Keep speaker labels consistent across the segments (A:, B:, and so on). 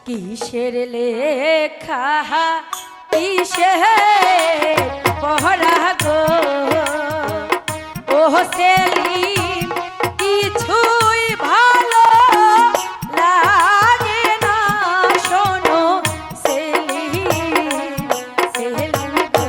A: কিসের লেখা কিসের পড়া গো ও সেলিম কিছুই ভালো লাগে না শোনো সেলিম সেলিম গো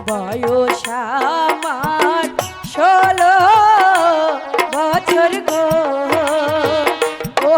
A: বয়স আমার 16 বছর গো ও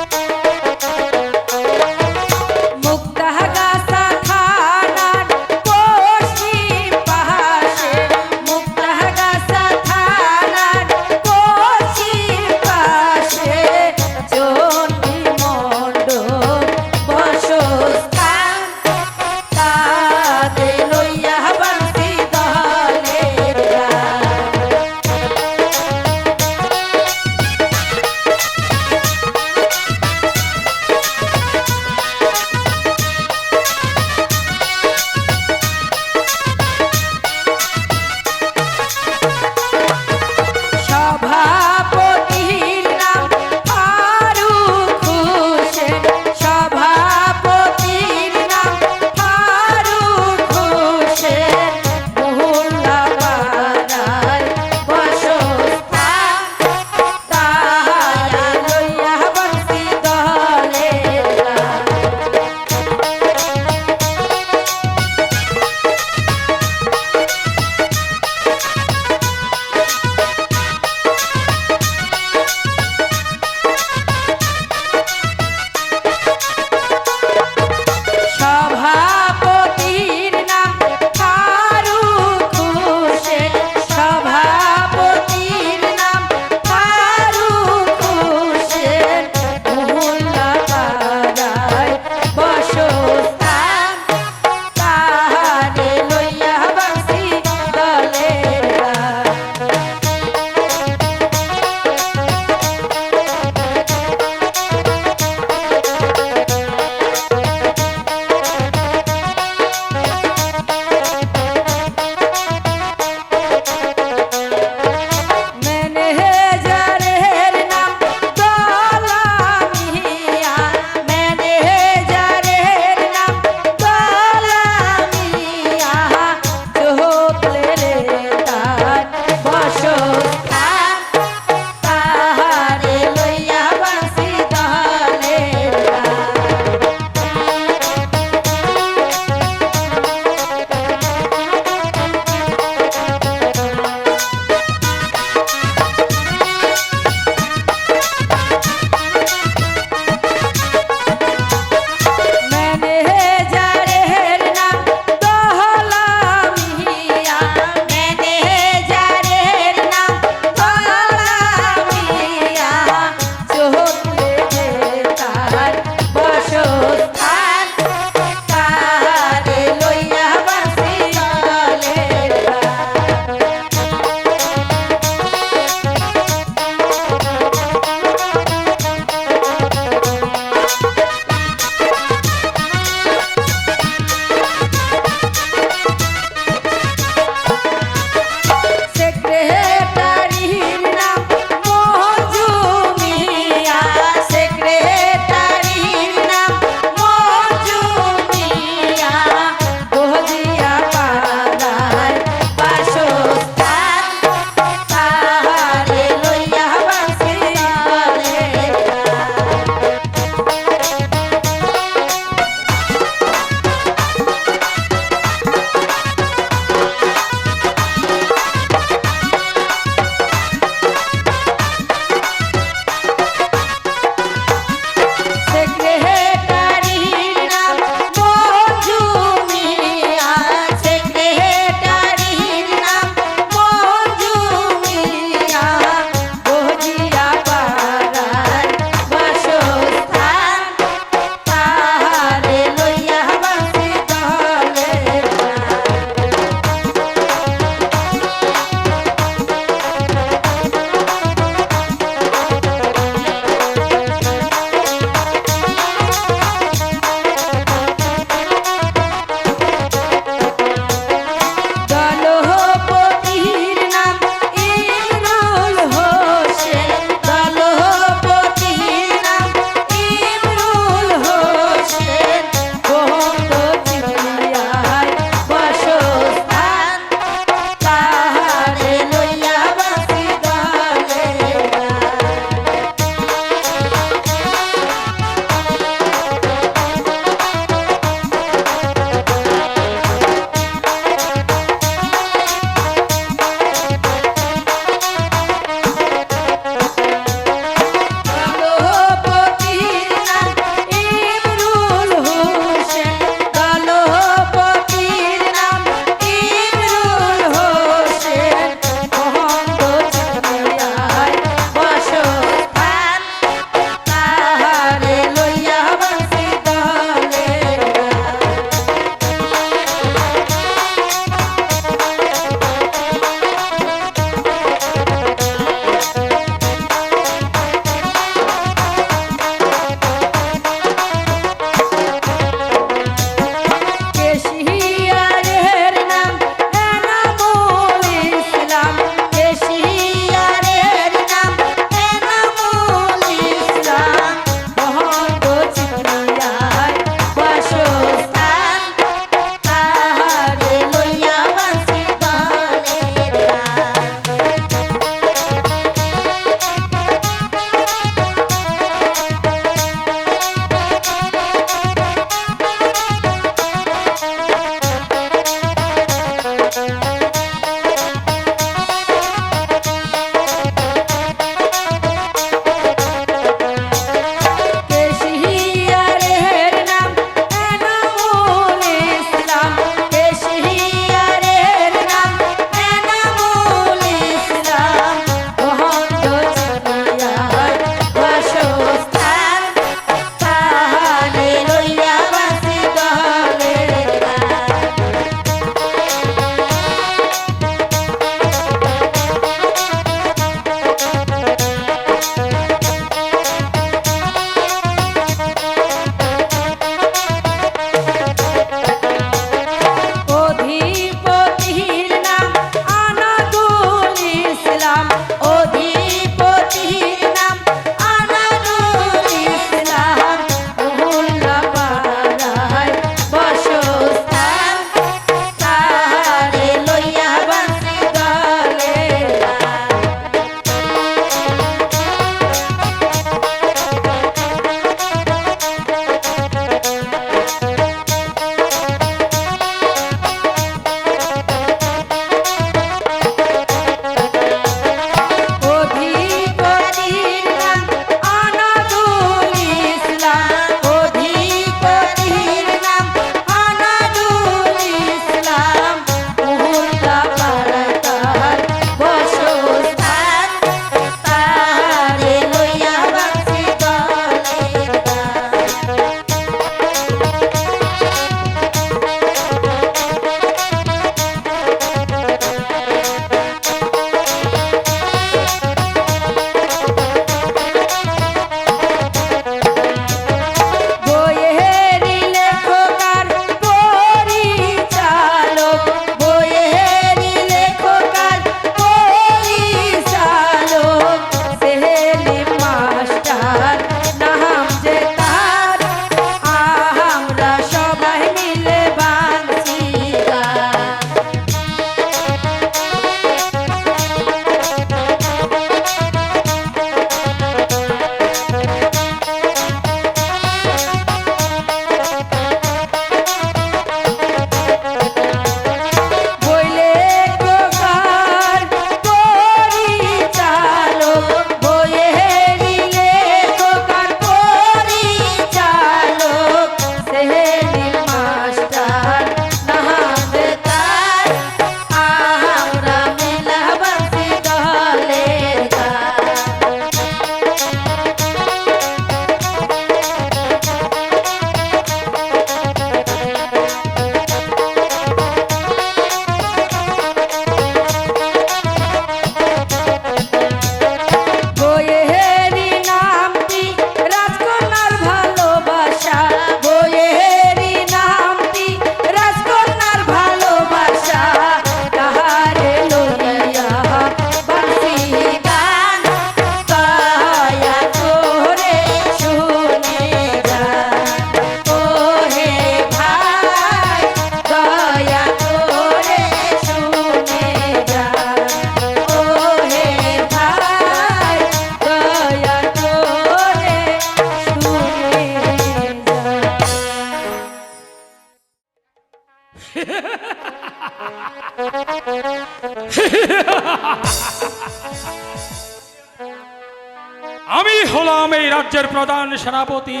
B: হলাম এই রাজ্যের প্রধান সেনাপতি।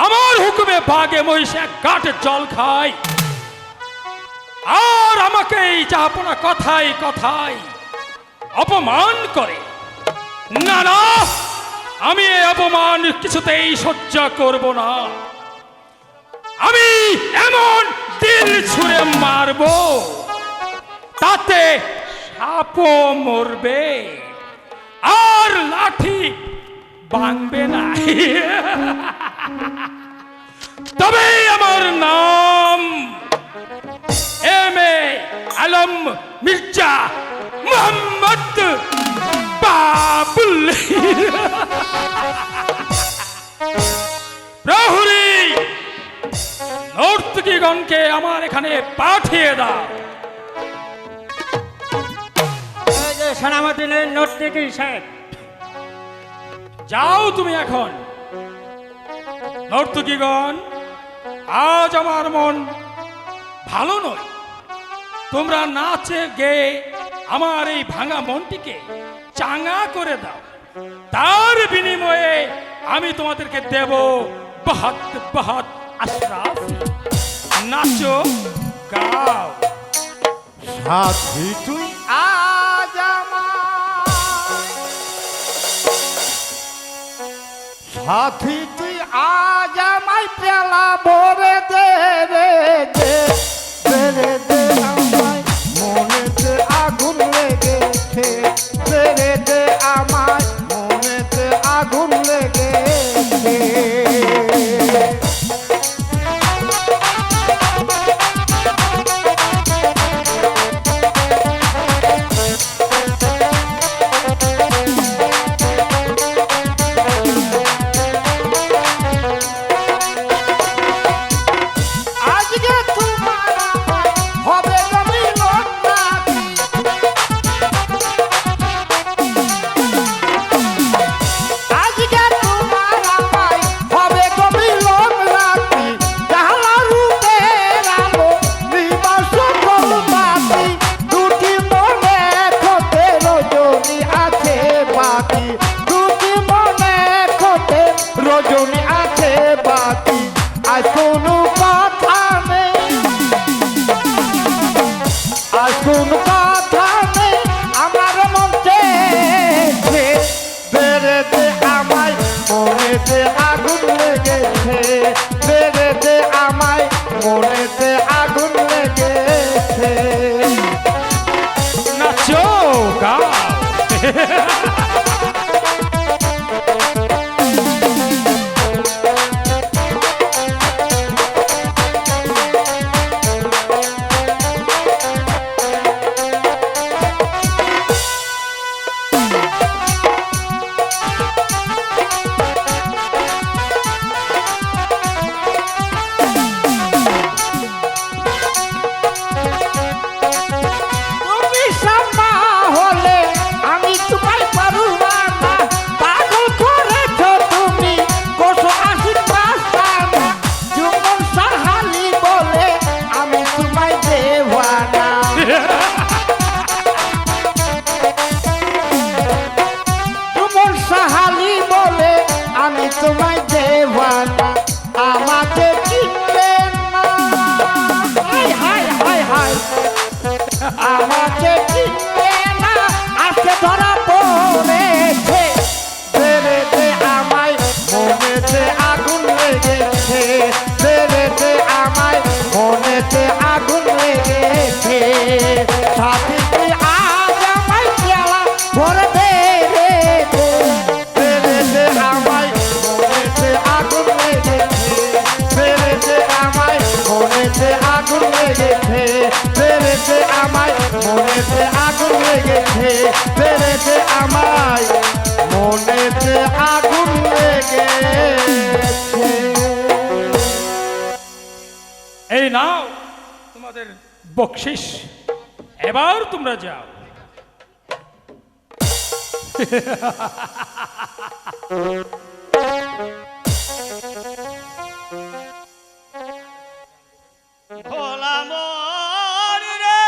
B: আমার হুকুমে বাঘে মহিষে এক ঘাটে জল খায়, আর আমাকে এই জাহাপনা কথায় কথায় অপমান করে। না না, আমি এই অপমান কিছুতেই সহ্য করব না। আমি এমন দিল ছুঁড়ে মারব, তাতে সাপও মরবে আর লাঠি ভাঙবে না। তবে আমার নাম এম.এ. আলম মির্জা মোহাম্মদ বাবুল। প্রহরী, নর্তকীগণকে আমার এখানে পাঠিয়ে দাও।
C: সেনাপতি নর্তকী সাহেব,
B: যাও তুমি এখন। নর্তকীগণ, আজ আমার মন ভালো নয়। তোমরা নাচে গেয়ে আমার এই ভাঙা মনটিকে চাঙ্গা করে দাও। তার বিনিময়ে আমি তোমাদেরকে দেব বহুত বহুত আশরাফ। নাচো, গাও।
D: সাথী তুই
C: আজ
D: সাথী তুই
C: আজ আমায় পেলা ভরে দে রে দে দে রে দে আমায়
D: মনেতে আগুন লেগেছে, দে রে দে আমায় মনেতে আগুন লেগেছে।
C: আজকে তোমার আমায় হবে জমি লোকনাথি। আজকে তোমার আমায় হবে জমি লোকনাথি। জাহালা রূপের আলো নিবাস করবাতি।
D: দুটি মনে খোতে রজনী আছে বাকি, দুটি মনে খোতে রজনী আছে বাকি। আজ কোনো কথা নেই, আজ কোনো কথা নেই, আমার মন চেয়েছে, বেড়ে দে আমায় মনেতে আগুন লেগেছে, বেড়ে দে আমায় মনেতে আগুন লেগেছে।
B: নাচো, গাও।
C: তুমি সাম্মা হলে আমি তোমায় পারুবা না। পাগল করেছ তুমি কোশো আশির পাস্তানা।
D: যুবন সাহালি বলে আমি তোমায় দেওয়ানা, যুবন সাহালি বলে আমি তোমায় দেওয়ানা। আমাকে চিনলে না, হায় হায় হায় হায়, আমাকে চিনলে না, আজকে ধরা পড়েছে, বেড়ে দে আমায় মনেতে আগুন লেগেছে, বেড়ে দে আমায় মনেতে আগুন লেগেছে। সাথী তুই আজ আমায় পেলা ভরে দে রে দে, বেড়ে দে আমায় মনেতে আগুন লেগেছে, বেড়ে দে আমায় মনেতে আগুন লেগেছে, বেড়ে দে আমায় মনেতে আগুন লেগেছে, বেড়ে দে আমায় মনেতে আগুন লেগেছে।
B: এই নাও তোমাদের বকশিস, এবার তোমরা যাও।
C: ভোলা মোর রে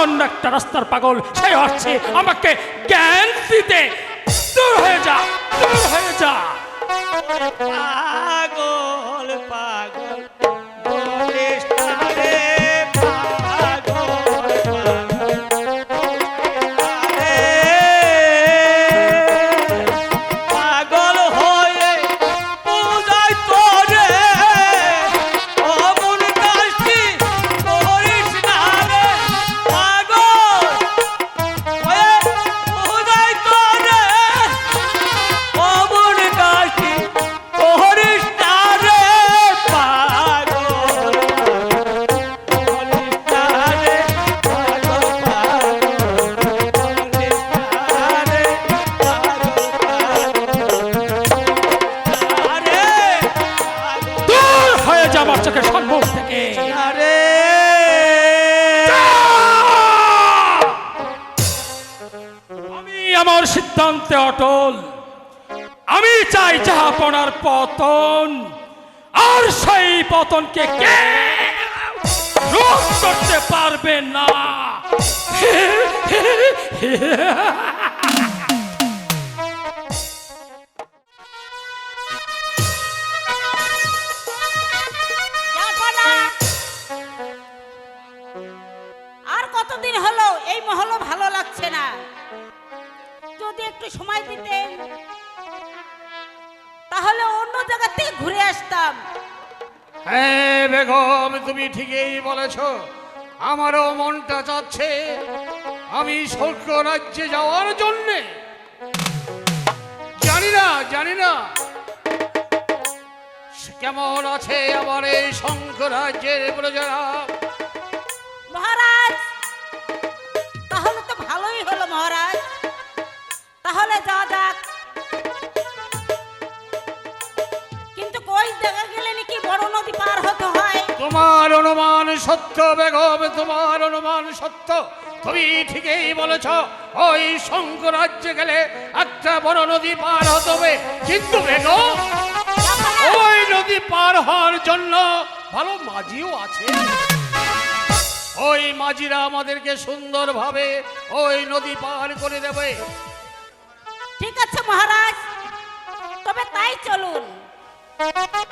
B: সামান্য একটা রাস্তার পাগল, সে হচ্ছে আমাকে জ্ঞান দিতে। দূর হয়ে যা, দূর হয়ে যা।
E: পাগল পাগল বলিস না রে, পাগল পাগল হয়ে পূজায় তোরে অমন কাজটি করিস না রে, পাগল হয়ে পূজায় তোরে অমন কাজটি করিস না রে, পাগল বলিস না রে, পাগল বলিস না রে,
B: দূর হয়ে যা আমার চোখের সম্মুখ থেকে।
E: আরে
B: আমি আমার সিদ্ধান্তে অটল। আমি চাই জাহাপনার পতন, আর সেই পতনকে কে রোধ করতে পারবে না।
A: জাহাপনা, আর কতদিন হলো এই মহল ভালো লাগছে না। যদি একটু সময় দিতেন তাহলে অন্য জায়গা থেকে ঘুরে আসতাম।
C: হ্যাঁ বেগম, তুমি ঠিকই বলেছ। আমারও মনটা চাচ্ছে আমি স্বর্গ রাজ্যে যাওয়ার জন্যে। জানি না কেমন আছে আমার এই শঙ্খ রাজ্যের প্রজারা।
A: মহারাজ, তাহলে তো ভালোই হলো মহারাজ, তাহলে যাওয়া যাক। কিন্তু কই দেখা গেলে নাকি বড় নদী পার হতে হয়।
C: তোমার অনুমান সত্য বেগম, তোমার অনুমান সত্য। তুমি ঠিকই বলেছ, ওই শঙ্খ রাজ্যে গেলে একটা বড় নদী পার হতে হবে। কিন্তু বেগম, ওই নদী পার হওয়ার জন্য ভালো মাঝিও আছে। ওই মাঝিরা আমাদেরকে সুন্দরভাবে ওই নদী পার করে দেবে।
A: ঠিক আছে মহারাজ, তবে তাই চলুন।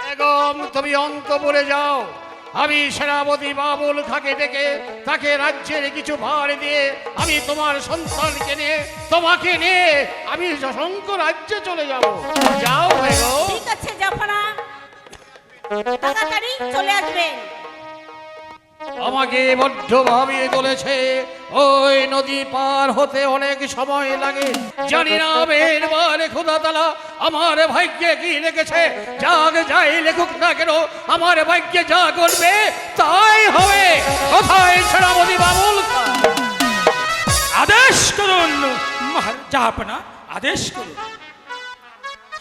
C: বেগম, তুমি অন্তপুরে যাও। আমি সেনাপতি বাবুল খাকে ডেকে তাকে রাজ্যের কিছু ভার দিয়ে আমি তোমার সন্তানকে নিয়ে তোমাকে নিয়ে আমি শঙ্খ রাজ্যে চলে যাব। যাও বেগম।
A: ঠিক আছে জাহাপনা, তাড়াতাড়ি চলে আসবেন।
C: আমাকে বড্ড ভাবিয়ে তুলেছে। ওই নদী পার হতে অনেক সময় লাগে। জানি না বেরবারে খোদা তাআলা আমার ভাগ্যে কি লিখেছে। যাই লেখুক না কেন, আমার ভাগ্যে যা করবে তাই হবে। কোথায় সেনাপতি বাবুল খাঁ?
B: আদেশ করুন জাহাপনা, আদেশ করুন।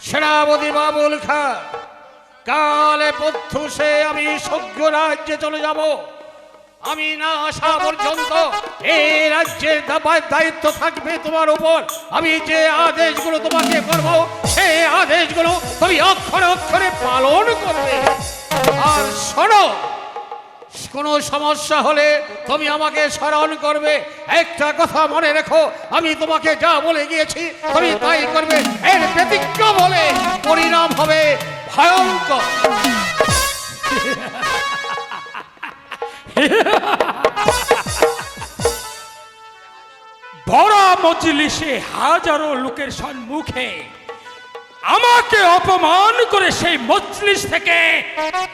C: সেনাপতি বাবুল খাঁ, কালে পথ্যুষে আমি স্বর্গ রাজ্যে চলে যাব। আমি না আসা পর্যন্ত এই রাজ্যের দায়িত্ব থাকবে তোমার উপর। আমি যে আদেশগুলো তোমাকে করব সেই আদেশগুলো তুমি অক্ষরে অক্ষরে পালন করবে। আর শোনো, কোনো সমস্যা হলে তুমি আমাকে স্মরণ করবে। একটা কথা মনে রেখো, আমি তোমাকে যা বলে গিয়েছি তুমি তাই করবে। এর ব্যতিক্রম হলে পরিণাম হবে ভয়ঙ্কর।
B: বড় মজলিসে হাজারো লোকের সম্মুখে আমাকে অপমান করে সেই মজলিস থেকে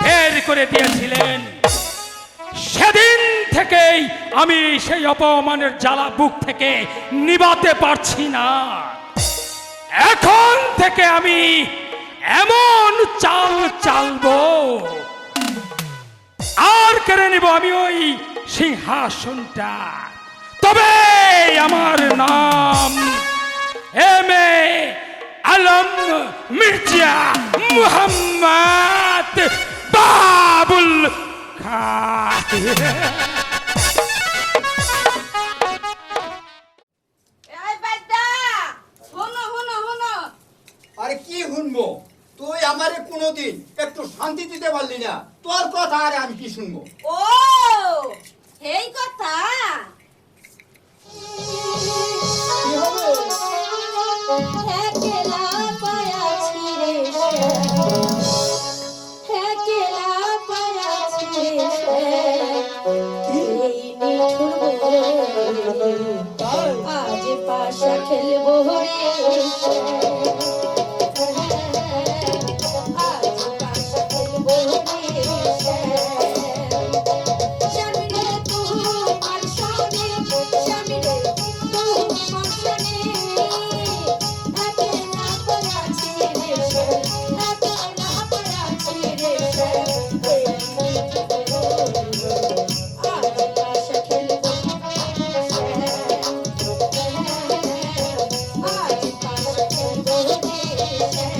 B: বের করে দিয়েছিলেন। সেদিন থেকেই আমি সেই অপমানের জ্বালা বুক থেকে নিবাতে পারছি না। এখন থেকে আমি এমন চাল চালবো, আর কেড়ে নিব আমি ওই সিংহাসনটা। তবে আমার নাম এম.এ. আলম মির্জা মুহাম্মদ বাবুল খাঁ।
F: আরে কি শুনবো? তুই আমারে কোনোদিন একটু শান্তি দিতে পারলি না। তোর কথা আরে আমি কি শুনবো?
G: ও এই কথা,
F: কি হবে?
G: একলা পায়াছি রে শ্যাম, একলা পায়াছি রে শ্যাম, এই নিঠুর বনে আজ পাশা খেলবো রে শ্যাম, আজ পাশা খেলবো রে শ্যাম। শ্যাম রে তোমার সনে, শ্যাম রে তোমার সনে, একলা পায়াছি রে শ্যাম, একলা পায়াছি রে শ্যাম, এই নিঠুর বনে আজ পাশা খেলবো শ্যাম, আজ পাশা খেলবো রে শ্যাম।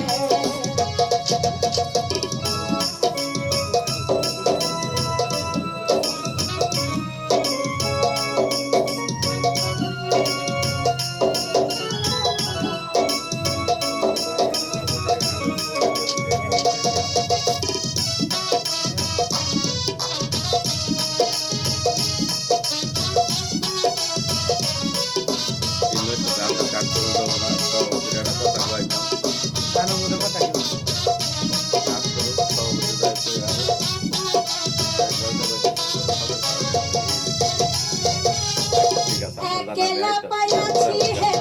G: একলা পায়াছি হে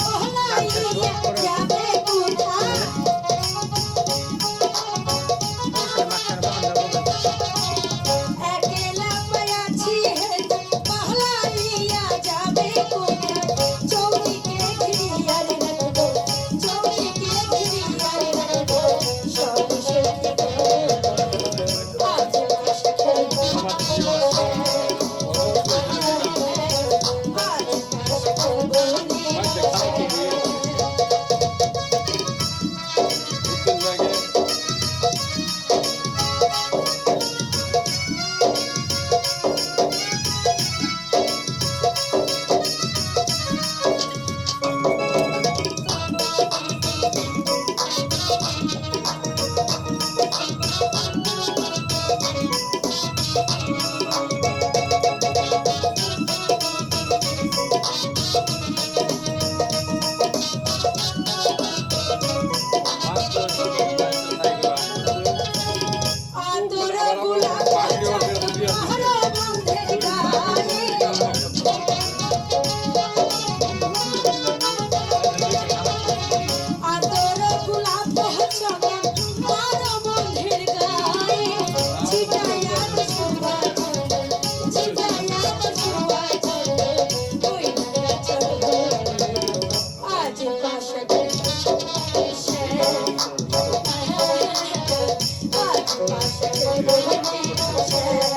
G: ওহলাইয়া যাবে কোথায়, একলা পায়াছি হে ওহলাইয়া যাবে কোথায়, চৌকিকে ঘিরিয়া রে রাখবো, চৌকিকে ঘিরিয়া রে রাখবো, সব শেখে আজ পাশা খেলবো আতরা গোলাপ আহরা বন্ধের গায়ে, আতরা গোলাপ চমন আহরা বন্ধের গায়ে, ছিটায়া তো শোভা চলে, ছিটায়া তো শোভা চলে, ওই না চলে আজ পাশা খেলবো শ্যাম, আজ পাশা খেলবো শ্যাম।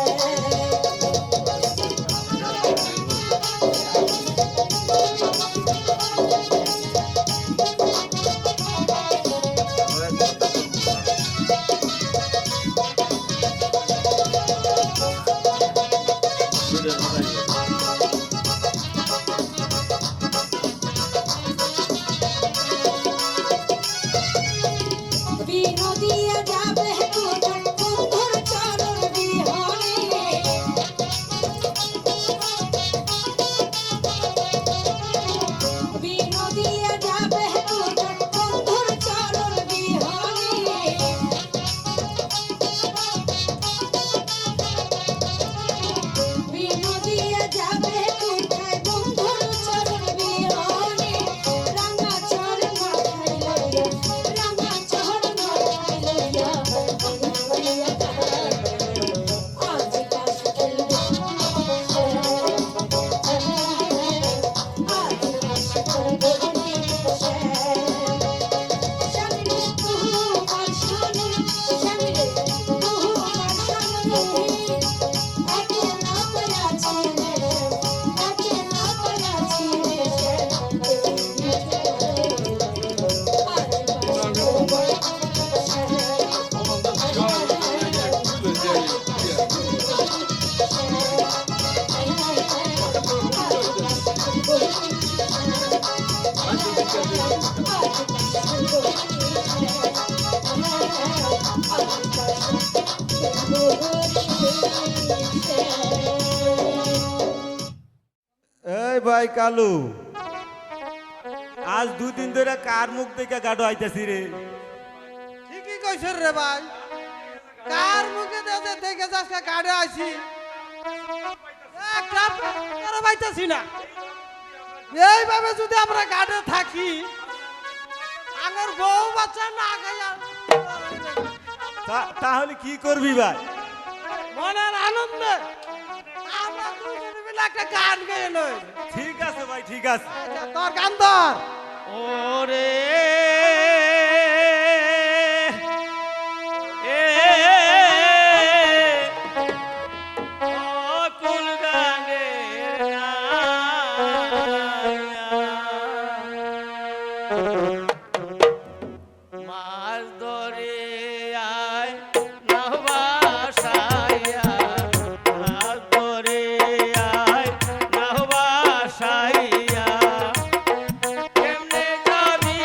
G: বিনোদিয়া যাবে কোথায় বন্ধুর চরণ বিহনে, বিনোদিয়া যাবে কোথায় বন্ধুর চরণ বিহনে, বিনোদিয়া যাবে কোথায় বন্ধুর চরণ বিহনে, রাঙা চরণ মাথায় লইয়া, রাঙা চরণ মাথায় লইয়া, আজ পাশা খেলবো আজ পাশা খেলবো শ্যাম, শ্যাম রে তোমার সনে, শ্যাম রে তোমার সনে, একলা পায়াছি রে শ্যাম, একলা পায়াছি রে শ্যাম, আজ পাশা খেলবো
E: এই ভাই
H: ভাই কালু, আজ দুদিন ধরে কার মুখ দেখে গাড়ো আইতাছি রে?
I: ঠিকই কইছর রে ভাই, কার মুখে দেখে দেখে আজকে গাড়ি আইছি, একটা তারা পাইতাছি না। এইভাবে যদি আমরা গাড়ি থাকি, আমার বউ বাচ্চা না খাইয়া
H: তাহলে কি করবি ভাই?
I: মনের আনন্দে আমরা দুজনে মিলে একটা গান গেয়ে লই।
H: ঠিক আছে ভাই, ঠিক আছে।
I: তোর গান ধর।
E: ওরে এ অকুল গানে মাছ ধরে আয় নাহবাসাইয়া, মাছ ধরে আয় নাহবাসাইয়া, কেমনে যাবি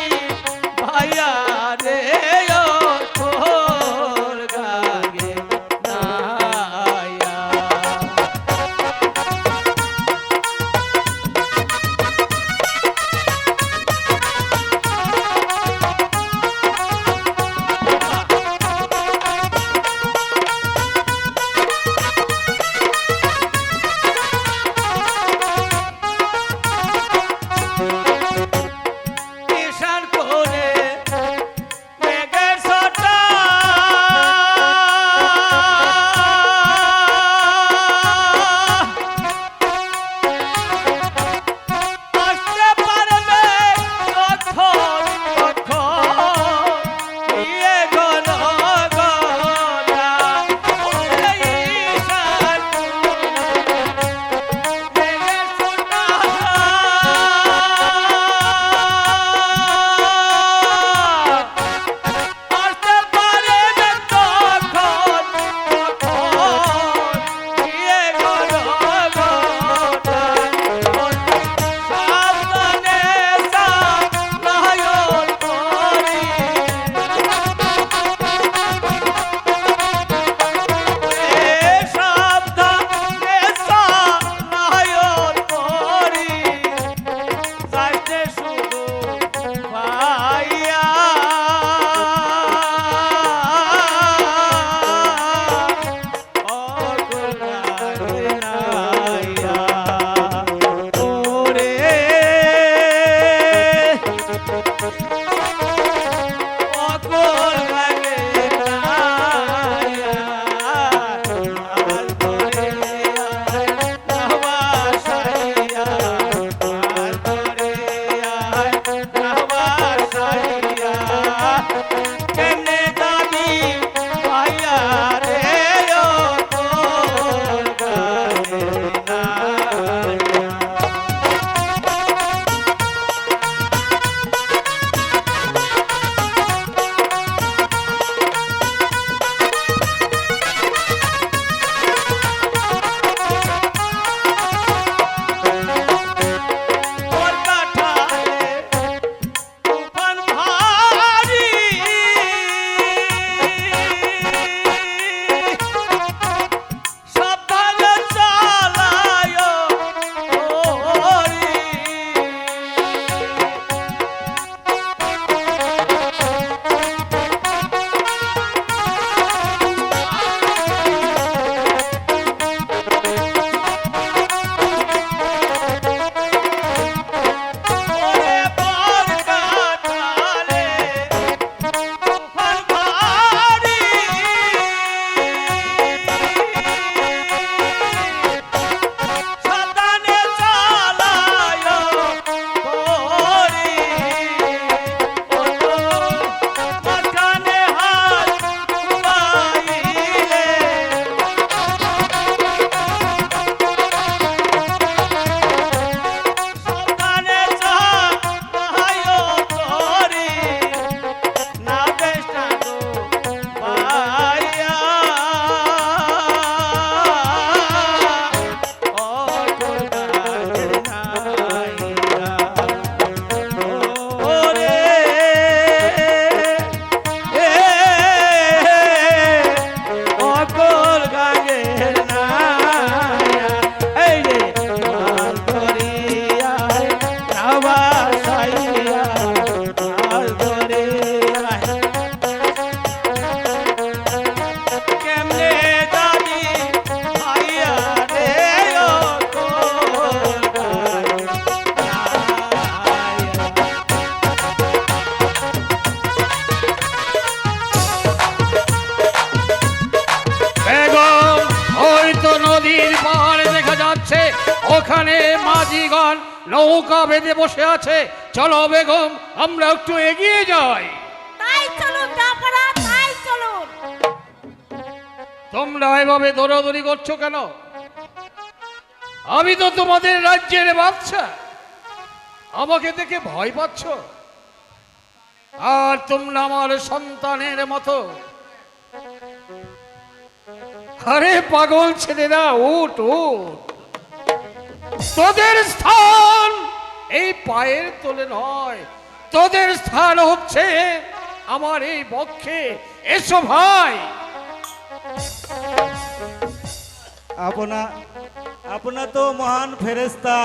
C: মাঝিগণ নৌকা বেঁধে বসে আছে, চলো বেগম আমরা একটু এগিয়ে যাই।
A: তাই চলুন জাফরা, তাই চলুন।
C: তোমরা এভাবে দৌড়াদৌড়ি করছো কেন? আমি তো তোমাদের রাজ্যের বাচ্চা, আমাকে দেখে ভয় পাচ্ছ? আর তোমরা আমার সন্তানের মতো। আরে পাগল ছেলেরা, উঠ উঠ, তোদের স্থান এই পায়ের তলে নয়, তোদের স্থান হচ্ছে আমার এই বক্ষে। এসো ভাই।
H: আপনা তো মহান ফেরেশতা।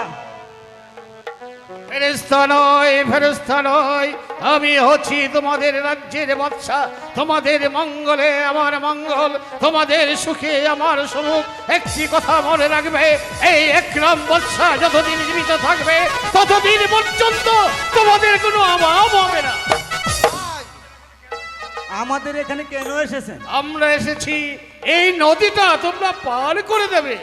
C: ফেরেশতা নয়, ফেরেশতা নয়, আমি হচ্ছি তোমাদের রাজ্যের বাদশা। তোমাদের মঙ্গলে আমার মঙ্গল, তোমাদের সুখে আমার সুখ। একটি কথা মনে রাখবে, এই একরাম বাদশা যতদিন জীবিত থাকবে ততদিন পর্যন্ত তোমাদের কোনো অভাব হবে না।
H: আমাদের এখানে কেন এসেছেন?
C: আমরা এসেছি এই নদীটা তোমরা পার করে দেবে।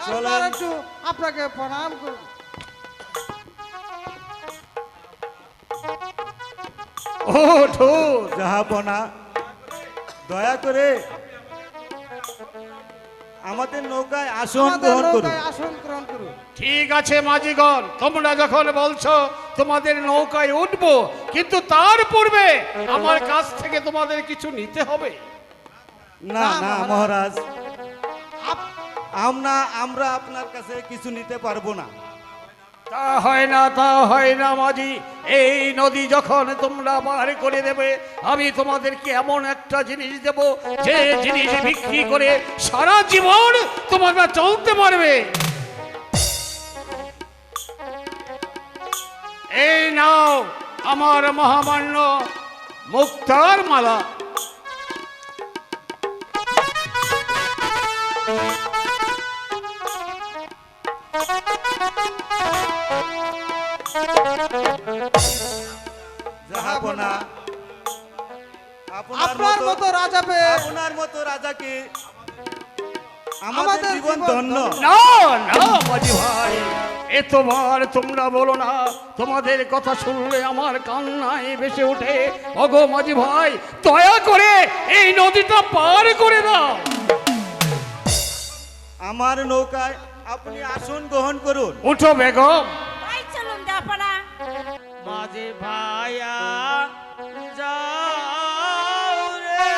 I: চলেন একটু আপনাকে প্রণাম করুন।
C: ওঠ ওঠ।
H: জাহাপনা, দয়া করে আমাদের নৌকায় আসন
I: আমাদের
H: গ্রহণ করুন।
I: নৌকায় আসন গ্রহণ করুন।
C: ঠিক আছে মাঝিগণ, তোমরা যখন বলছো তোমাদের নৌকায় উঠবো, কিন্তু তার পূর্বে আমার কাছ থেকে তোমাদের কিছু নিতে হবে।
H: না না মহারাজ, আমরা আপনার কাছে কিছু নিতে পারবো না।
C: তা হয় না, তা হয় না মাঝি। এই নদী যখন তোমরা পার করে দেবে, আমি তোমাদেরকে এমন একটা জিনিস দেব, যে জিনিস বিক্রি করে সারা জীবন তোমরা চলতে পারবে। এই নাও আমার মহামান্য মুক্তার মালা।
H: জাহাপনা,
I: আপনার মতো রাজা পেয়ে
H: আপনার মতো রাজাকে আমাদের
I: আমাদের
H: জীবন
I: জীবন
H: ধন্য।
C: না না মাঝি ভাই, এতবার তোমরা বলো না। তোমাদের কথা শুনলে আমার কান্নায় ভেসে ওঠে। ওগো মাঝি ভাই, দয়া করে এই নদীটা পার করে দাও।
H: আমার নৌকায় আপনি আসন গ্রহণ করুন।
C: উঠো বেগম।
A: তাই চলুন জাফরা।
E: মাঝে ভাইয়া যাও রে,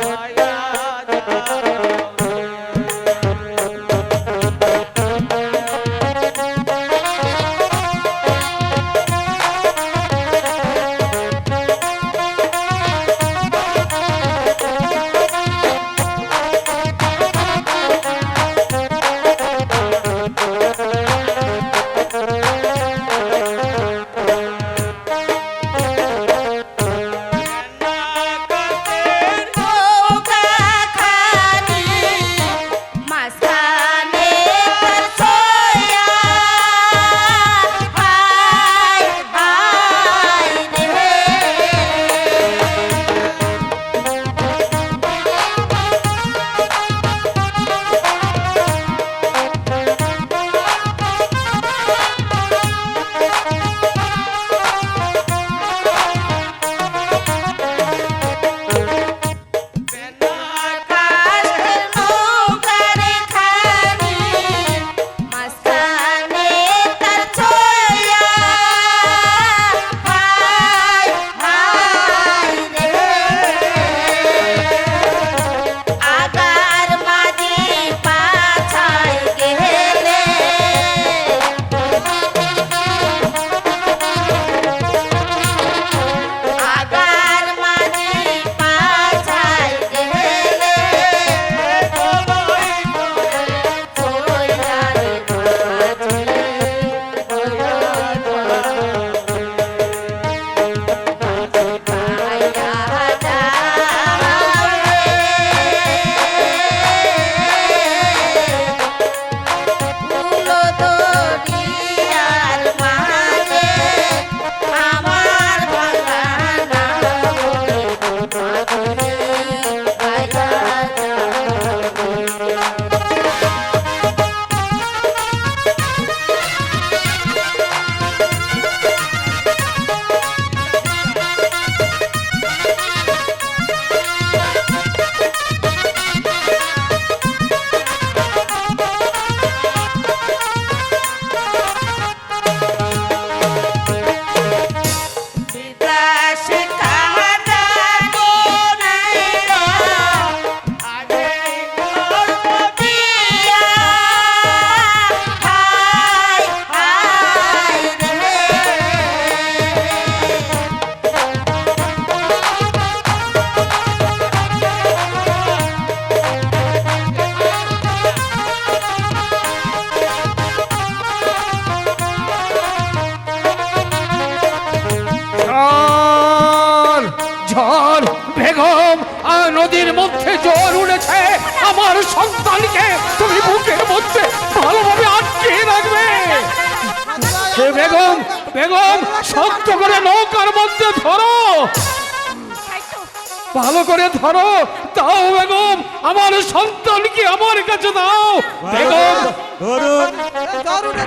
E: ভাইয়া যাও রে।
C: আমার সন্তানকে তুমি বুকের মধ্যে ভালোভাবে আটকে রাখবে। হে বেগম, বেগম শক্ত করে নৌকার মধ্যে ধরো,
A: তাই তো
C: ভালো করে ধরো। দাও বেগম, আমার সন্তানকে আমার কাছে দাও। বেগম,
H: ধরুন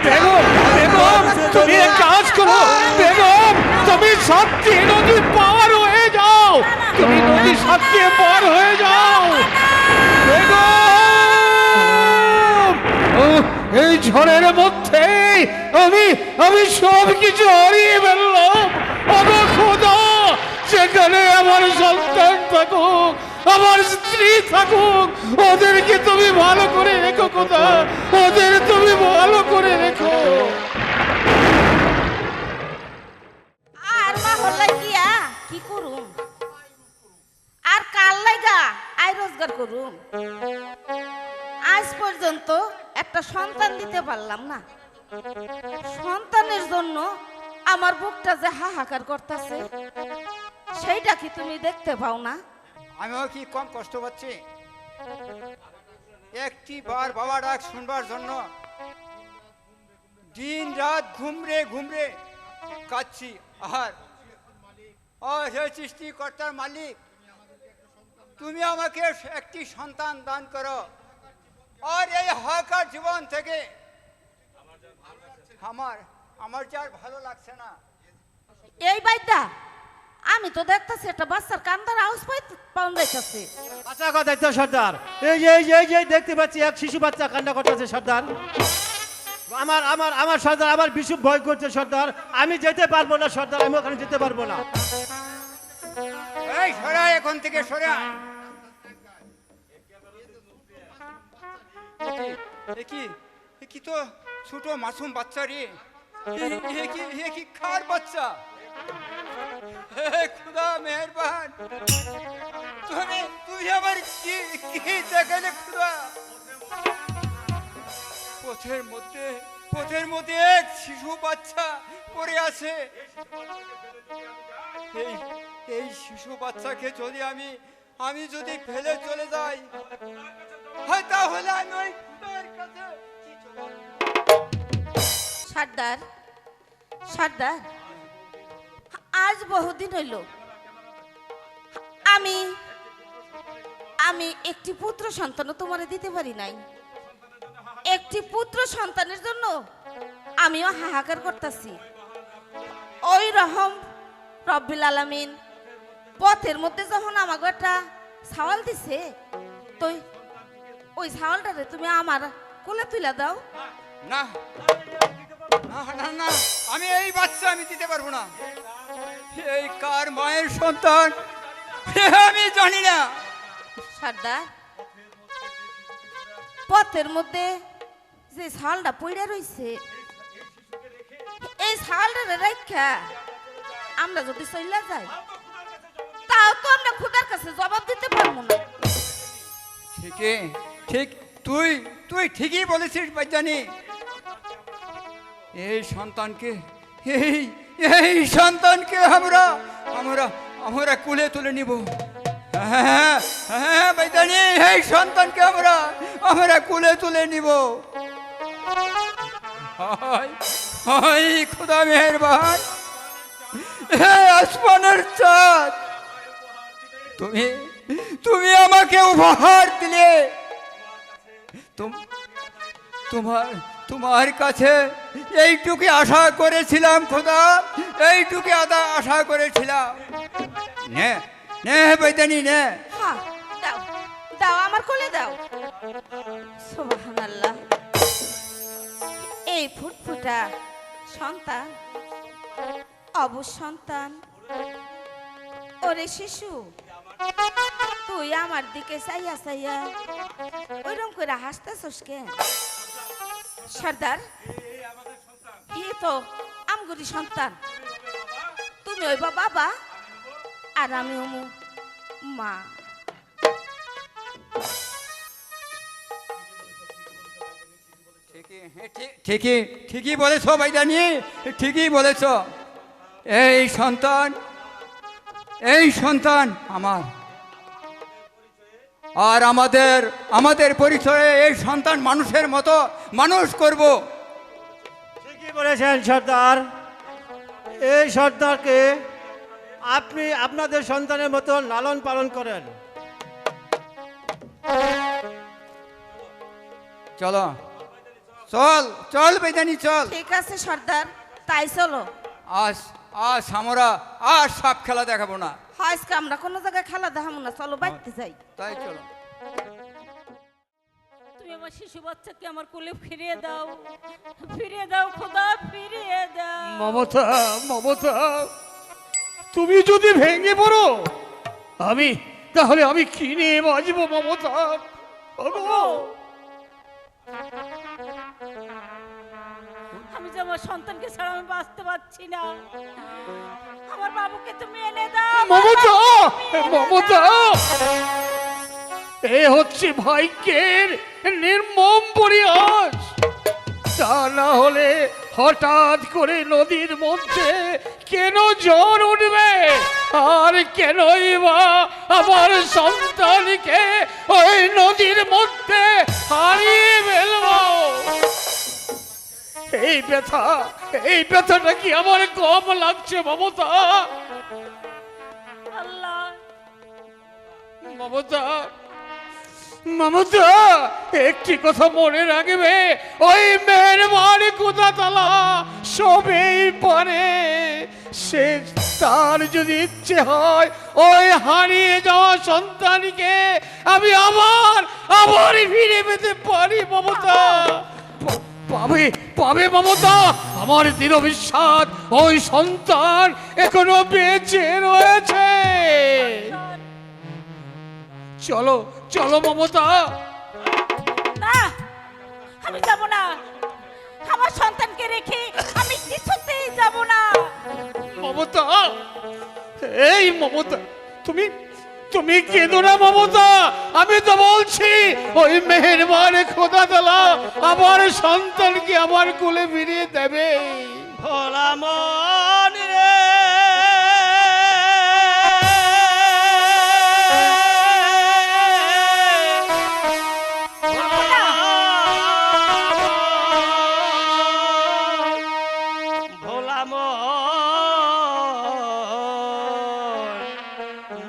C: বেগম, বেগম তুমি এক কাজ করো। বেগম তুমি সাতটি নদী পার হয়ে যাও, তুমি নদী সাতটি পার হয়ে যাও। বেগম, এই ঝড়ের মধ্যে আমি সব কিছু হারিয়ে ফেললাম। ওগো খোদা, সেখানে আমার সন্তান থাকুক, আমার স্ত্রী থাকুক, ওদেরকে তুমি ভালো করে রেখো খোদা, ওদের তুমি ভালো করে রেখো।
A: আর মা হলাই গিয়া কি করুম, আর কাল লাইগা আয় রোজগার করুম। আজ পর্যন্ত একটা সন্তান দিতে পারলাম না। সন্তানের জন্য আমার বুকটা যে হাহাকার করতেছে, সেইটা কি তুমি দেখতে পাও না?
F: আমিও কি কম কষ্ট পাচ্ছি? একটি বার বাবা ডাক শুনবার জন্য দিন রাত ঘুমরে ঘুমরে কাচ্ছি। আর হে সৃষ্টিকর্তার মালিক, তুমি আমাকে একটি সন্তান দান করো। আর এই হাহাকার জীবন থেকে আমার যে আর ভালো লাগছে না।
A: এই বাইদা আমি তো দেখতেছি একটা বাচ্চার কান্দার আওয়াজ পাউন যাইতেছে।
E: আচ্ছা কথা তো সর্দার, এই যে দেখতে পাচ্ছি এক শিশু বাচ্চা কান্না করতেছে সর্দার। আমার সর্দার, আমার বিশু ভয় করছে সর্দার। আমি যেতে পারবো না সর্দার, আমি ওখানে যেতে পারবো না।
F: এই সরা, এখন থেকে সরা। কি তো ছোট মাসুম বাচ্চা রে, এ কি কার বাচ্চা? হে খুদা মেহেরবান, তুই আমার কি দেখালে খুদা? পথের মধ্যে এক শিশু বাচ্চা পড়ে আছে। এই শিশু বাচ্চাকে যদি আমি যদি ফেলে চলে যাই, হয় তাহলে আমি ওই খুদার কাছে কি চলে আসবো?
A: সর্দার, সর্দার, আজ বহুদিন হইল আমি একটি পুত্র সন্তানও তোমারে দিতে পারি নাই। একটি পুত্র সন্তানের জন্য আমিও হাহাকার করতেছি। ওই রহম রব্বিল আলামিন পথের মধ্যে যখন আমাকে একটা ছাওয়াল দিছে, তো ওই ছাওয়ালটারে তুমি আমার কোলে তুলে দাও।
F: না না না না, আমি এই বাচ্চা আমি দিতে পারবো না। এই কার মায়ের সন্তান আমি জানি না।
A: সর্দার, পথের মধ্যে যে ছালটা পড়ে রইছে, এই ছালটা রাখা আমরা যদি চলে যাই, তাও তো আমরা খুদার কাছে জবাব দিতে পারবো না।
F: ঠিক তুই ঠিকই বলেছিস বৈজ্ঞানী। এই সন্তানকে আমরা কুলে তুলে নিব। হ্যাঁ হ্যাঁ বৈজ্ঞানী, এই সন্তানকে আমরা কুলে তুলে নিব। হায় খোদা মেহেরবান, হে আসমানের চাঁদ, তুমি আমাকে উপহার দিলে। তোমার কাছে এইটুকু আশা করেছিলাম খোদা, এইটুকু আশা করেছিলাম। নে নে বৈদানি নে।
A: হ্যাঁ, দাও দাও, আমার কোলে দাও। সুবহানাল্লাহ, এই ফুটফুটা সন্তান, অবুজ সন্তান, ওরে শিশু, তুই আমার দিকে চাইয়া চাইয়া ওইরকম করে হাসতেছস কেন? সর্দার, ই তো আমগুরি সন্তান, তুমি ওই বাবা আর আমি ওমু মা।
F: ঠিকই বলেছ ভাইজানি, ঠিকই বলেছ। এই সন্তান আমার। আর আমাদের আমাদের পরিচয়ে এই সন্তান মানুষের মতো মানুষ করব।
E: ঠিকই বলেছেন সর্দার। এই সর্দারকে আপনি আপনাদের সন্তানের মতো লালন পালন করেন।
F: চলো, চল চল বেদানি চল।
A: ঠিক আছে সর্দার, তাই চলো।
F: আজ আজ আমরা আর সব খেলা দেখাবো না।
A: আজকে আমরা কোনো জায়গায় খেলা দেখাবো না, চলো বাইতে যাই।
F: তাই চলো।
J: তুমি আমার শিশু বাচ্চাকে আমার কোলে ফিরিয়ে দাও, ফিরিয়ে দাও খোদা, ফিরিয়ে দাও।
C: মমতা, মমতা, তুমি যদি ভেঙে পড়ো তাহলে আমি কি নিয়ে বাঁচবো মমতা? ওগো,
J: আমি যে আমার সন্তানকে ছাড়া আমি বাঁচতে পারছি না। আমার বাবুকে তুমি এনে দাও
C: মমতা,
J: তুমি এনে
C: মমতা,
J: দাও।
C: এ হচ্ছে ভাগ্যের নির্মম পরিহাস। তা না হলে হঠাৎ করে নদীর মধ্যে কেন জ্বর উঠবে, আর কেনই বা আমার সন্তানকে ওই নদীর মধ্যে হারিয়ে ফেলব? এই ব্যথাটা কি আমার কম লাগছে মমতা?
J: আল্লাহ,
C: মমতা, মমতা, একটি কথা মনে রাখবে, ওই মেহরবান খোদা তাআলা সবই পারে। সে তার যদি ইচ্ছে হয় ওই হারিয়ে যাওয়া সন্তানকে আমি আবার ফিরে পেতে পারি মমতা। পাবে পাবে মমতা, আমার দৃঢ় বিশ্বাস ওই সন্তান এখনো বেঁচে রয়েছে। চলো চলো মমতা।
J: না, আমি যাব না। আমার সন্তানকে রেখে আমি কিছুতেই যাব না।
C: মমতা, এই মমতা, তুমি কেঁদো না মমতা। আমি তো বলছি ওই মেহেরবান খোদা তাআলা আমার সন্তানকে আমার কোলে ফিরিয়ে দেবে।
E: ভোলা মন রে, ভোলা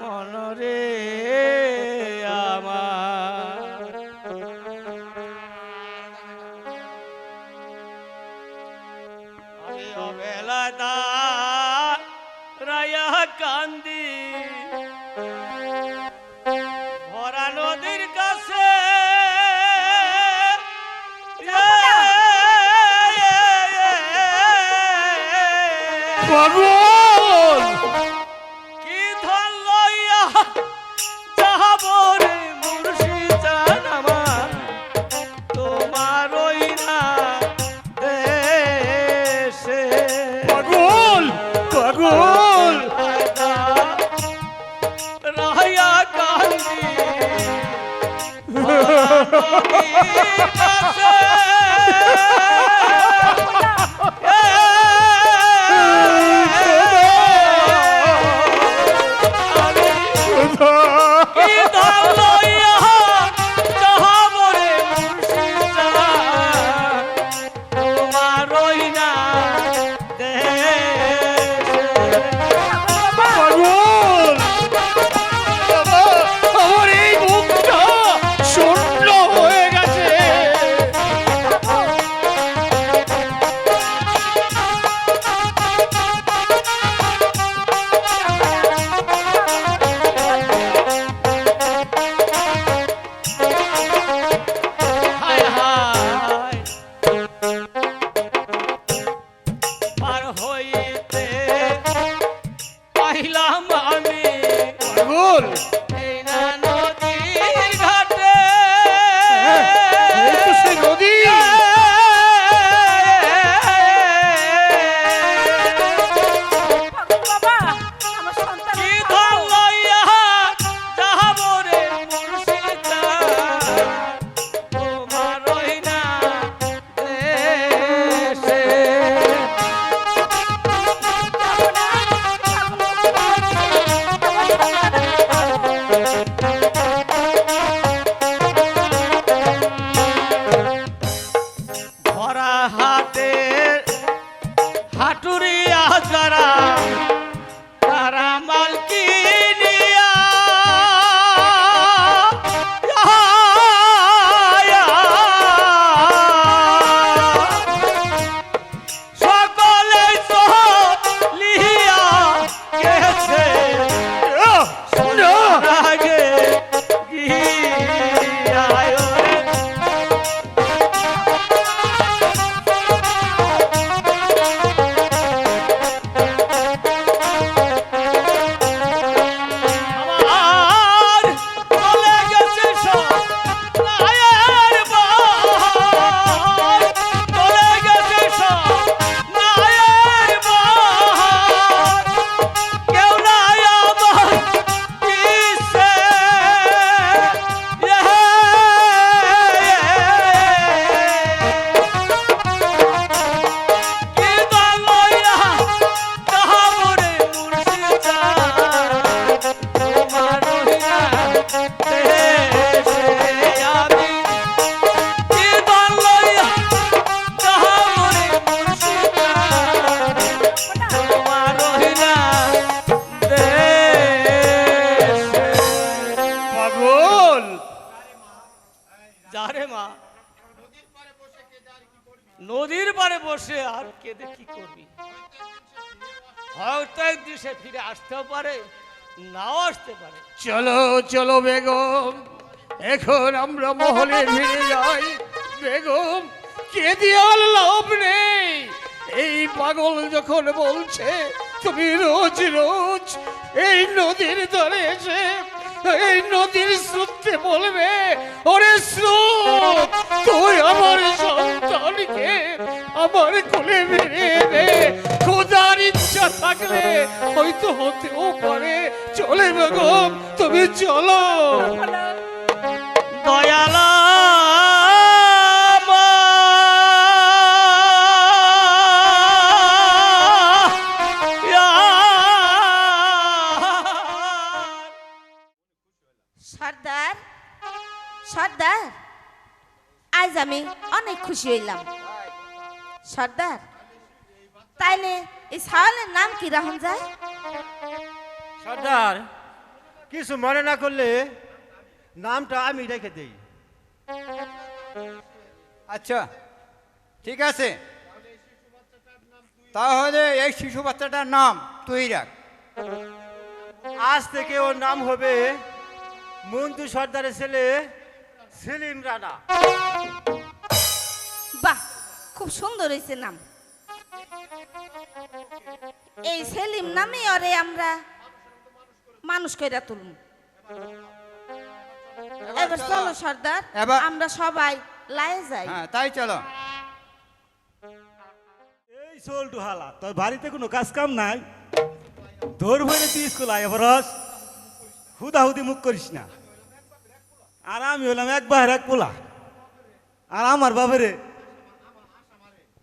E: মন রে আমার, আমি অবেলায় দাঁড়াইয়া কান্দি ভরা নদীর কাছে।
C: পাগল,
E: কি ধন লইয়া যাবো রে মুর্শিদান আমার, তোমার ওই না দেশে।
C: পাগল, পাগল,
E: রায়া কান্দি নদীর কাছে। কি ধন লইয়া যাবো রে মুর্শিদান, তোমার ওই না দেশে।
C: পাগল, আমার এই মুখটা শূন্য হয়ে গেছে।
E: হায় হায় পার হইতে পাইলাম আমি
C: পাগল,
E: এই না নদীর ঘাটে।
C: এই তো সেই নদী।
J: পাগল বাবা, আমার সন্তান
E: কি ধন লইয়া যাবো রে মুর্শিদান, তোমার ওই না দেশে।
J: যাব না। পাগল বাবা, আমার সন্তান
C: হাটুরিয়া যারা তারা মালকিনিয়া সকলে চলিয়া গেছে আগে গিয়া আমার চলে গেছে সব নায়ের বাহার চলে গেছে সব নায়ের বাহার কেউ নাই আমার কিসে কি বাংলা তাহাবরে মুর্শিদা তোমার রহিনা দেশে আমি কি বাংলা তাহাবরে মুর্শিদা তোমার রহিনা দেশে পাগল যারে মা নদীর পারে বসে আর কেঁদে কি করবি হয়তো একদিন সে ফিরে আসতেও পারে নাও আসতে পারে চলো চলো বেগম এখন আমরা মহলে ফিরে যাই বেগম কেঁদে আর লাভ নেই এই পাগল যখন বলছে তুমি রোজ রোজ এই নদীর ধারে এসে এই নদীর স্রোতে বলবে ওরে স্রোত তুই আমার সন্তানকে আমার কোলে মেরে দে খোদার ইচ্ছা থাকলে হয়তো হতেও পারে চলে বেগম তুমি চলো দয়ালা
A: সর্দার সর্দার আজ আমি অনেক খুশি হইলাম সর্দার তাইলে এই সাওয়ালের নাম কি রাখুন যায়
E: সর্দার কিছু মনে না করলে নামটা আমি রেখে দেই।
F: আচ্ছা ঠিক আছে, তাহলে এই শিশু বাচ্চাটার নাম তুই রাখ।
E: আজ থেকে ওর নাম হবে মন্টু সর্দারের ছেলে সেলিম রানা।
A: বাহ, খুব সুন্দর হয়েছে নাম। এই সেলিম নামে ওরে আমরা মানুষ কইরা তুলব। এবার চলো সর্দার,
F: এবার
A: আমরা সবাই লায়ে যাই।
F: হ্যাঁ তাই চলো।
H: এই চলটু হালা তোর বাড়িতে কোনো কাজ কাম নাই, তোর ভরে তুই স্কুল আয় বরস, হুদাহুদি মুখ করিস না। আর আমি হলাম এক বাহের এক পোলা, আর আমার বাবারে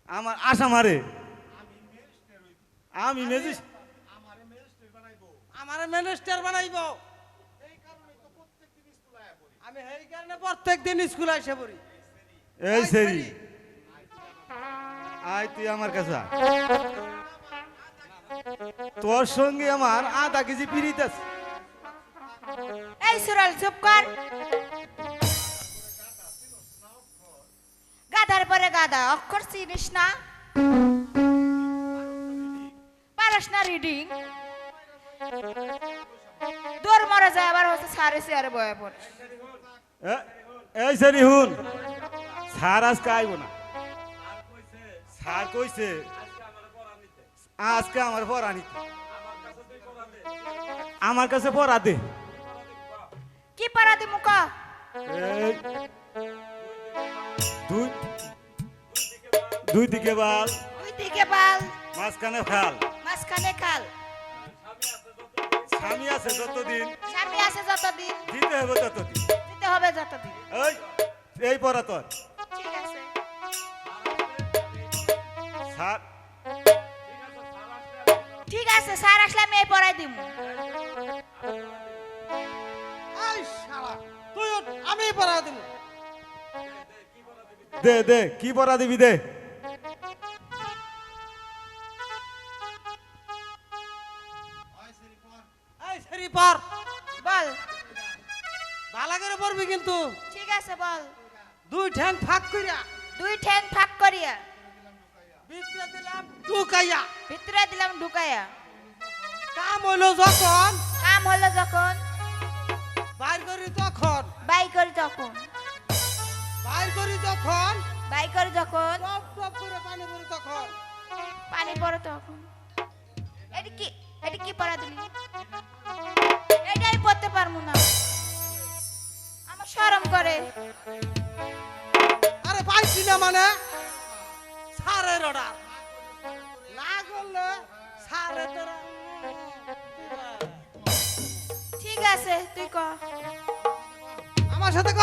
H: আমার আশা মারে। আমি মেজিস
I: আমারে মিনিস্টার বানাইব, আমি এই কারণে প্রত্যেকদিন স্কুল আসে পড়ি।
H: এই সেরি আয় তুই আমার কাছে আয়। তোর সঙ্গে আমার আধা কেজি পিরিত আছে।
A: এই সুরাল চুপ কর। গাধার পরে গাধা, অক্ষর চিনিস না, পারস না রিডিং, দৌড় মরে যায় আবার হচ্ছে সারে চেয়ারে বয়ে পড়ে।
H: এই সেরি হুন, স্যার আজকে আইব না। স্যার কইছে আজকে আমার পড়া নিতে, আমার কাছে পড়া দে।
A: কি পারা দি মুকা?
H: এই দুই দিকে বাল,
A: দুই দিকে বাল,
H: মাঝখানে খাল,
A: মাঝখানে খাল,
H: স্বামী আছে যতদিন,
A: স্বামী আছে যতদিন,
H: দিতে হবে ততদিন।
A: দিতে হবে যতদিন।
H: এই পড়া তোর
A: ঠিক আছে।
H: স্যার,
A: ঠিক আছে, স্যার আসলে আমি এই পড়াই দিব।
I: এই শালা তুই ওঠ, আমি পড়া দেব।
H: দে দে কি পড়া দিবি দে।
I: পর
A: বল।
I: ভালো করে পড়বি কিন্তু
A: ঠিক আছে বল।
I: দুই ঠ্যাং ফাঁক কইরা
A: দুই ঠ্যাং ফাঁক করিয়া
I: ভিতরে দিলাম ঢুকাইয়া
A: ভিতরে দিলাম ঢুকাইয়া
I: কাম হইলো যখন
A: কাম হলো যখন
I: বাইর করি তখন
A: বাই করি তখন
I: বাইর করি যখন
A: বাই করি যখন
I: টপ টপ করে পানি পড়ি তখন
A: পানি পড়ে তখন। এটি কি পড়া দিলি? এটাই পড়তে পারবো না, আমার শরম করে।
I: আরে পাইছি না মানে সারের অর্ডার না করলে সারে তোরা
A: ঠিক আছে তুই ক।
I: আমার সাথে ক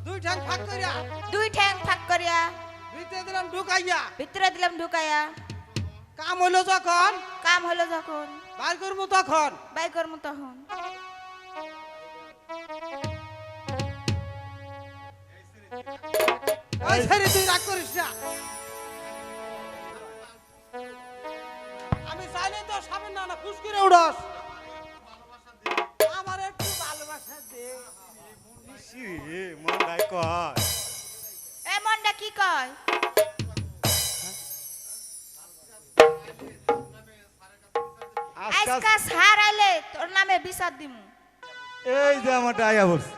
I: দুই ঠ্যাং ফাঁক কইরা
A: দুই ঠ্যাং ফাঁক করিয়া
I: ভিতরে দিলাম ঢুকাইয়া
A: ভিতরে দিলাম ঢুকাইয়া
I: কাম হইলো যখন
A: কাম হলো যখন
I: বাইর করবো তখন
A: বাই করবো তখন।
I: ওই ছেড়ে তুই রাগ করিস না আমি চাইলে তো সামনে না ফুস করে উড়স আমার একটু ভালোবাসা দে
H: ইসি রে মন গায় কয়
A: এ মনটা কি কয়? আজকা সার আইলে তোর নামে বিচার দিমু।
H: এই যে আমার আয়া বলছে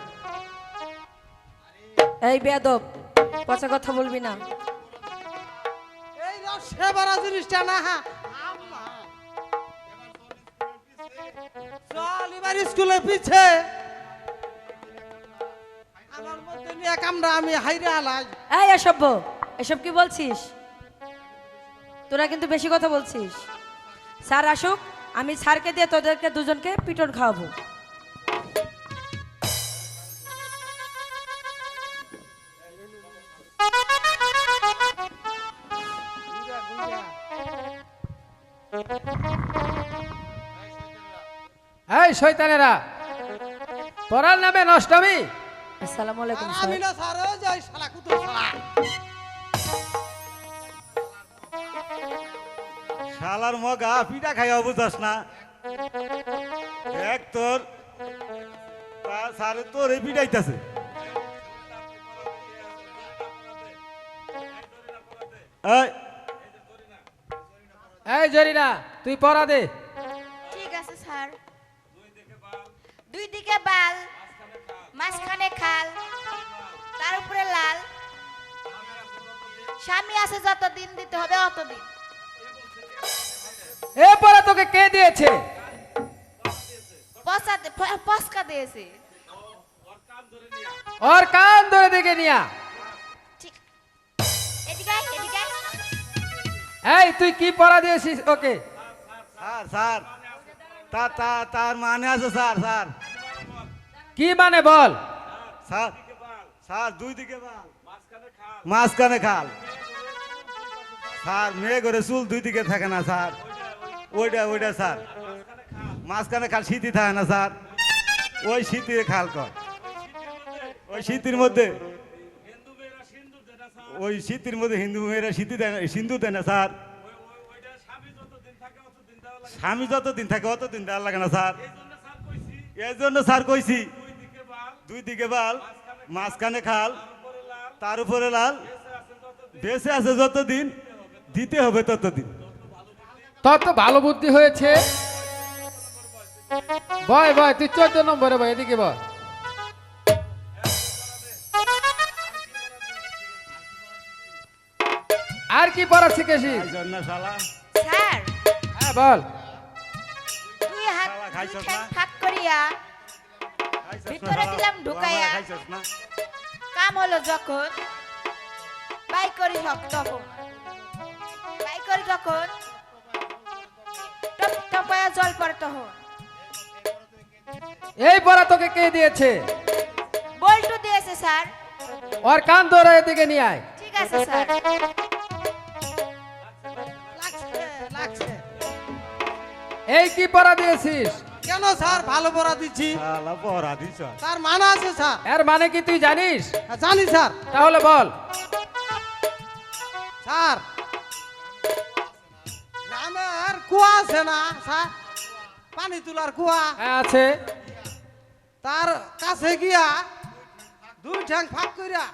J: এই বেয়াদব পচা কথা বলবি না।
I: এই সেবারা জিনিসটা না হ্যাঁ চল এবার স্কুলের পিছে আমার মধ্যে নিয়ে কামরা আমি হাইরে আলাই
J: এই অসভ্য, এসব কি বলছিস? তোরা কিন্তু বেশি কথা বলছিস। স্যার আসুক, আমি স্যারকে দিয়ে তোদেরকে দুজনকে পিটন খাওয়াবো।
K: এই শয়তানেরা, পড়ার নামে নষ্টমী।
J: আসসালামু আলাইকুম
I: আর
J: স্যার।
I: আমি না স্যার ওই যাই শালা কুতুর শালা
H: শালার মগা পিঠা খাইয়া বুঝাস না এক তোর তার সারে তোর এই পিঠাইতেছে এই
K: এই জরিনা, তুই পড়া দে।
A: ঠিক আছে স্যার। দুই দিকে বাল, মাঝখানে খাল, তার উপরে লাল, স্বামী আছে যতদিন দিতে হবে অতদিন।
K: এ পড়া তোকে কে দিয়েছে?
A: পস্কা দিয়েছে।
K: ওর কান ধরে দেখে নিয়া।
A: ঠিক, এদিকে আয়, এদিকে আয়।
K: এই তুই কি পড়া দিয়েছিস ওকে?
H: স্যার স্যার তার মানে আছে স্যার স্যার
K: কি মানে বল?
H: স্যার স্যার দুই দিকে বাল মাঝখানে খাল স্যার মেয়ে করে চুল দুই দিকে থাকে না স্যার ওইটা স্যার মাঝখানে খাল শীতি থাকে না স্যার ওই শীতের খাল কর ওই শীতের মধ্যে হিন্দু মেয়েরা সিন্দুর দেয় না স্যার স্বামী যতদিন থাকে অতদিন দেওয়ার লাগে না স্যার এই জন্য স্যার কইছি দুই দিকে বাল মাঝখানে খাল তার উপরে লাল বেঁচে আছে যতদিন দিতে হবে ততদিন।
K: তোর তো ভালো বুদ্ধি হয়েছে। বয় বয়, তুই 14 নম্বরে বয়, এদিকে বয়। আর কি পড়া শিখেছিস?
H: এই জন্য শালা
A: স্যার
K: হ্যাঁ বল।
A: দুই হাত
H: শালা খাইছস
A: দুই ঠ্যাং
H: না?
A: ফাঁক করিয়া
H: খাইছস না
A: ভিতরে
H: শালা?
A: দিলাম
H: ও
A: ঢুকাইয়া।
H: আমার খাইছস না?
A: কাম হলো যখন বাই করি তখন বাই করি তখন টপ টপায়া জল পড়ে তখন।
K: এই পড়া তোকে কে দিয়েছে?
A: বল্টু দিয়েছে স্যার।
K: ওর কান ধরে এদিকে নিয়ে আয়।
A: ঠিক আছে স্যার।
I: লাগছে লাগছে
K: এই কি পড়া দিয়েছিস?
I: কেন স্যার ভালো পড়া দিচ্ছি
H: শালা পড়া দিছ
I: তার মানা আছে স্যার
K: এর মানে কি তুই জানিস?
I: জানি স্যার
K: তাহলে বল।
I: স্যার গ্রামের কুয়া আছে না স্যার পানি তোলার কুয়া
K: হ্যাঁ আছে।
I: তার কাছে গিয়া দুই ঠ্যাং ফাঁক কইরা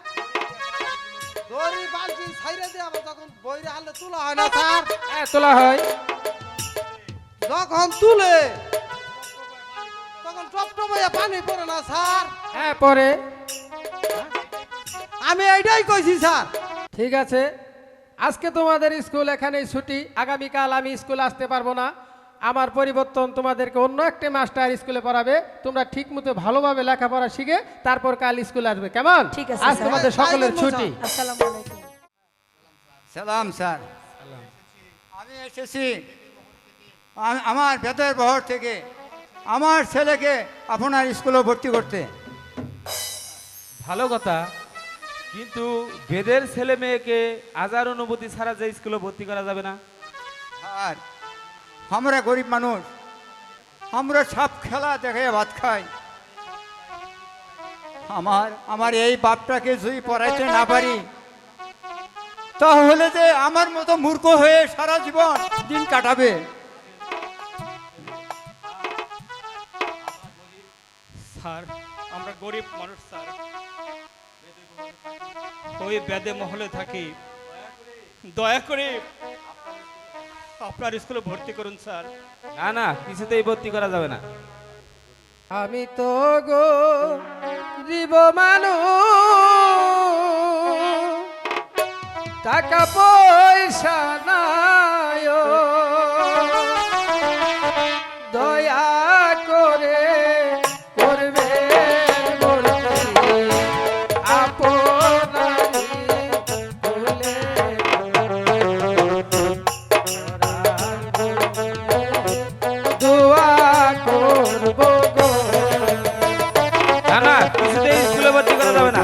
I: দড়ি বালতি ছাইরা দিয়ে আবার যখন বইরে আনলে তোলা হয় না স্যার,
K: হ্যাঁ তোলা হয়।
I: যখন তুলে তখন টপটপাইয়া পানি পড়ে না স্যার।
K: হ্যাঁ পরে।
I: আমি এইটাই কইছি স্যার।
K: ঠিক আছে, আজকে তোমাদের স্কুল এখানেই ছুটি। আগামীকাল আমি স্কুলে আসতে পারবো না, আমার পরিবর্তন তোমাদেরকে অন্য একটা মাস্টার স্কুলে পড়াবে। তোমরা ঠিক মতো ভালোভাবে লেখাপড়া শিখে তারপর কাল স্কুলে আসবে, কেমন?
J: ঠিক আছে,
K: আজ
J: স্যার।
K: তোমাদের সকলের
I: তাই
K: ছুটি।
J: আসসালামু আলাইকুম।
F: সালাম স্যার। আমি এসেছি আমার বেদের বহর থেকে আমার ছেলেকে আপনার স্কুলে ভর্তি করতে।
L: ভালো কথা, কিন্তু বেদের ছেলে মেয়েকে আজার অনুভূতি ছাড়া যে স্কুলে ভর্তি করা যাবে না।
F: আর আমরা গরিব মানুষ, আমরা সব খেলা দেখে ভাত খাই। আমার এই বাপটাকে যদি পড়াইতে না পারি তাহলে যে আমার মতো মূর্খ হয়ে সারা জীবন দিন কাটাবে।
B: স্যার আমরা গরিব মানুষ স্যার, ওই বেদে মহলে থাকি, দয়া করে আপনার স্কুলে ভর্তি করুন স্যার।
L: না না, কিছুতেই ভর্তি করা যাবে না।
K: আমি তো গরিব মানুষ, টাকা পয়সা নাই, দয়া করে করবে
L: না না, কিছুতেই স্কুলে ভর্তি করা যাবে না।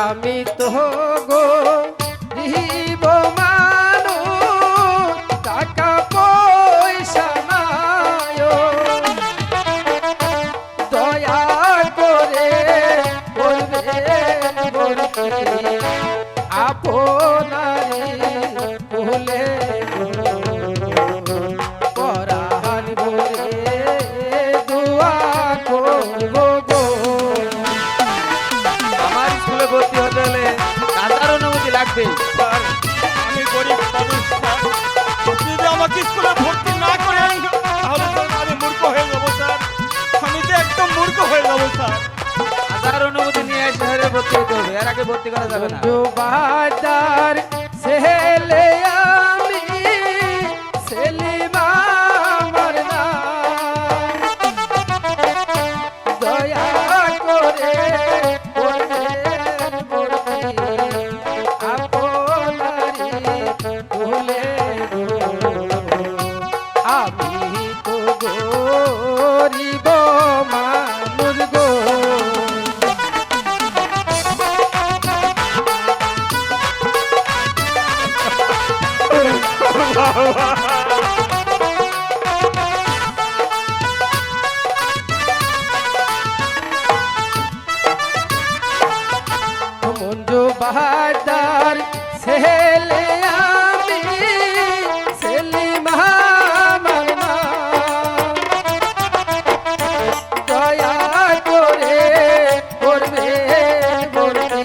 K: আমি তো গরিব মানুষ, টাকা পয়সা নাই, দয়া করে করবে আপনারি ভুলে পরাণ ভরে দোয়া করব গো।
L: আমার স্কুলে ভর্তি হতে হলে আজার অনুমতি লাগবে।
B: স্যার আমি গরিব মানুষ স্যার, যদি আমাকে স্কুলে ভর্তি না করেন তাহলে স্যার আমি মূর্খ হয়ে যাবো স্যার, আমি যে একদম মূর্খ হয়ে যাবো স্যার।
L: আজার অনুমতি নিয়ে শহরে ভর্তি হতে হবে, এর আগে ভর্তি করা যাবে না।
K: বাজার ছেলে আমি, সেলিমা আমার নাম, দয়া করে করবেন ভর্তি আপনারি ভুলে আমি তো গরিব মানুষ গো। মঞ্জু বাহাদার ছেলে আমি, সেলিমা আমার নাম, দয়া করে করবে ভর্তি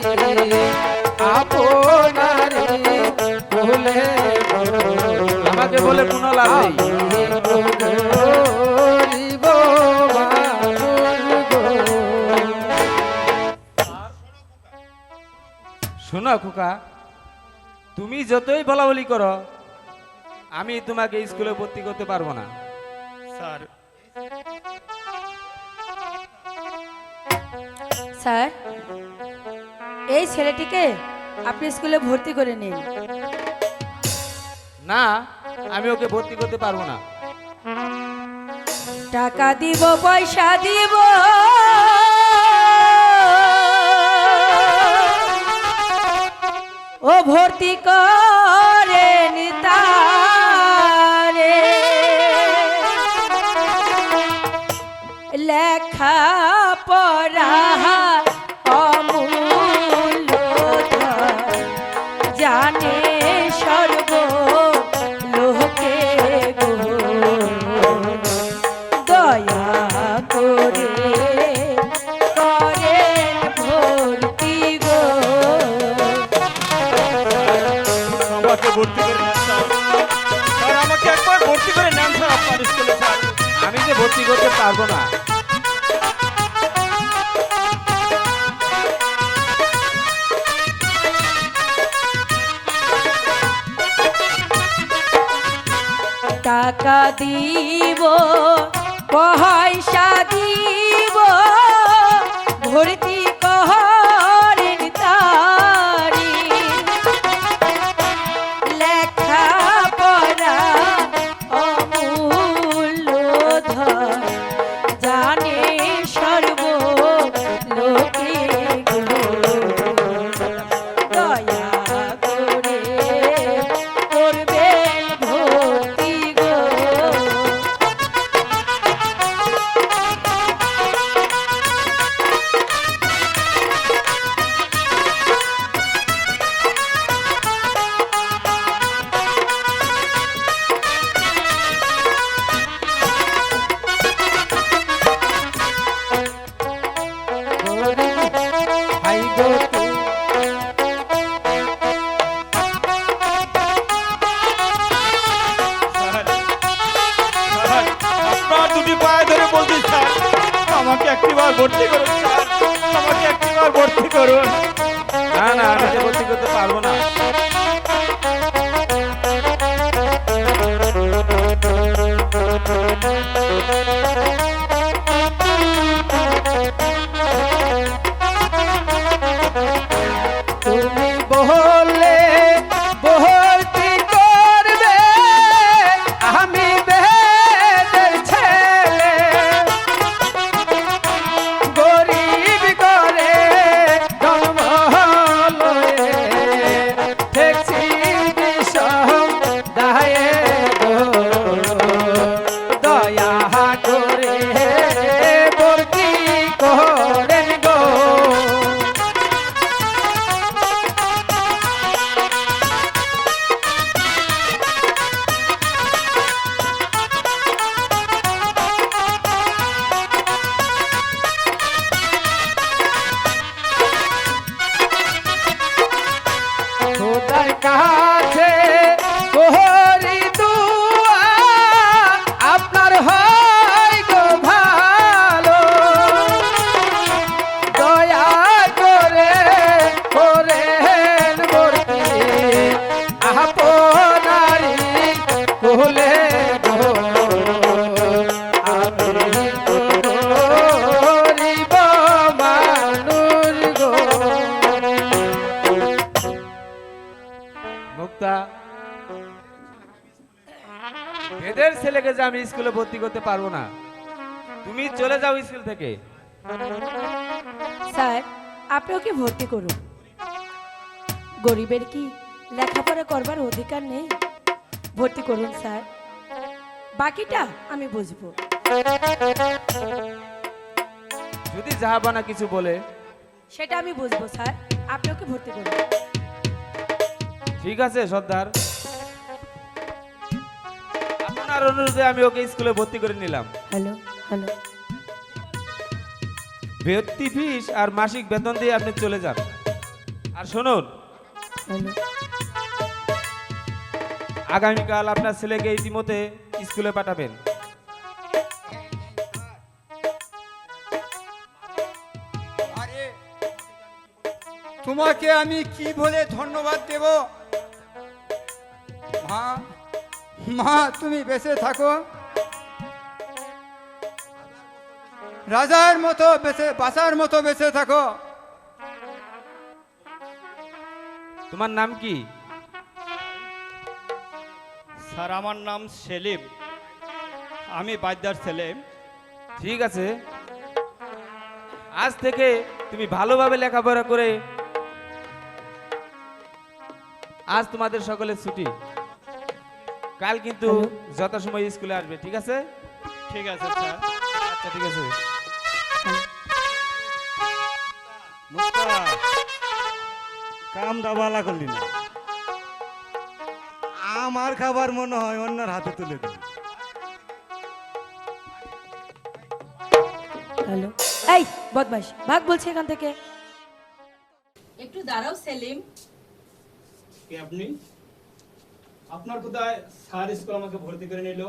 K: আপনারি ভুলে
L: আমাকে বলে কোনো লাভ নেই।
K: গরিব মানুষ গো।
L: শোনো খোকা, তুমি যতই বলাবলি করো আমি তোমাকে স্কুলে ভর্তি করতে পারবো না।
B: স্যার
J: স্যার এই ছেলেটিকে আপনি স্কুলে ভর্তি করে নিন।
L: না, আমি ওকে ভর্তি করতে পারবো না।
J: টাকা দিব, পয়সা দিব, ও ভর্তি করে নিতারে পরা অমূল্য ধন, জানে সর্ব লোকে গো, দয়া করে করেন ভর্তি গো।
H: আমাকে ভর্তি করে নেন স্যার। স্যার আমাকে একবার ভর্তি করে নেন স্যার আপনার স্কুলে স্যার।
L: আমি যে ভর্তি করতে পারবো না।
J: টাকা দিব পয়সা দিব ভর্তি করেন তারি, লেখা পড়া অমূল্য ধন, জানে সর্ব লোকে গো, দয়া করে করবেন ভর্তি গো।
K: হাই গো
H: স্যার, স্যার, আপনার দুটি পায়ে ধরে বলছি স্যার, আমাকে একটিবার ভর্তি করুন স্যার, আমাকে একটিবার ভর্তি করুন।
L: না না, আমি যে ভর্তি করতে পারবো না।
K: তুমি বললে ভর্তি করবে, আমি বেদের ছেলে, গরিব করে জন্ম লয়ে, দেখছি বিষম দায়ে গো, দয়া করে ভর্তি করেন গো। খোদার কাছে করি দুয়া, আপনার হয় গো ভালো, দয়া করে করেন ভর্তি আপনারি কোলে গো, আমি গরিব মানুষ গো।
L: মুক্তা, এদের ছেলেকে যে আমি স্কুলে ভর্তি করতে পারবো না, তুমি চলে যাও স্কুল থেকে।
J: স্যার, আপনি ওকে ভর্তি করুন। গরিবের কি লেখাপড়া করবার অধিকার নেই? ভর্তি করুন স্যার, বাকিটা আমি বুঝবো।
L: যদি জাহাবানা কিছু বলে,
J: সেটা আমি বুঝবো স্যার, আপনি ওকে ভর্তি করুন।
L: ঠিক আছে সর্দার, আপনার অনুরোধে আমি ওকে স্কুলে ভর্তি করে নিলাম।
J: হ্যালো হ্যালো,
L: ভর্তি ফিস আর মাসিক বেতন দিয়ে আপনি চলে যান। আর শুনুন,
J: হ্যালো,
L: আগামীকাল আপনার ছেলেকে ইতিমধ্যে স্কুলে পাঠাবেন।
F: আরে তোমাকে আমি কি বলে ধন্যবাদ দেব? মা, মা তুমি বেঁচে থাকো, রাজার মতো বেঁচে, বাঁচার মতো বেঁচে থাকো।
L: তোমার নাম কি?
E: স্যার আমার নাম সেলিম, আমি বাদ্যার ছেলে।
L: ঠিক আছে, আজ থেকে তুমি ভালোভাবে লেখাপড়া করে, আজ তোমাদের সকলের ছুটি, কাল কিন্তু যথাসময় স্কুলে আসবে। ঠিক আছে?
E: ঠিক আছে স্যার।
L: আচ্ছা ঠিক আছে।
H: মুক্তা, কামটা বালা করলি না। আমার খাবার মনে হয় অন্যের হাতে তুলে দিল।
J: হ্যালো, এই বদমাইশ, ভাগ বলছি এখান থেকে। একটু দাঁড়াও সেলিম।
E: কে আপনি? আপনার কোথায় স্যার স্কুল আমাকে ভর্তি করে নিল?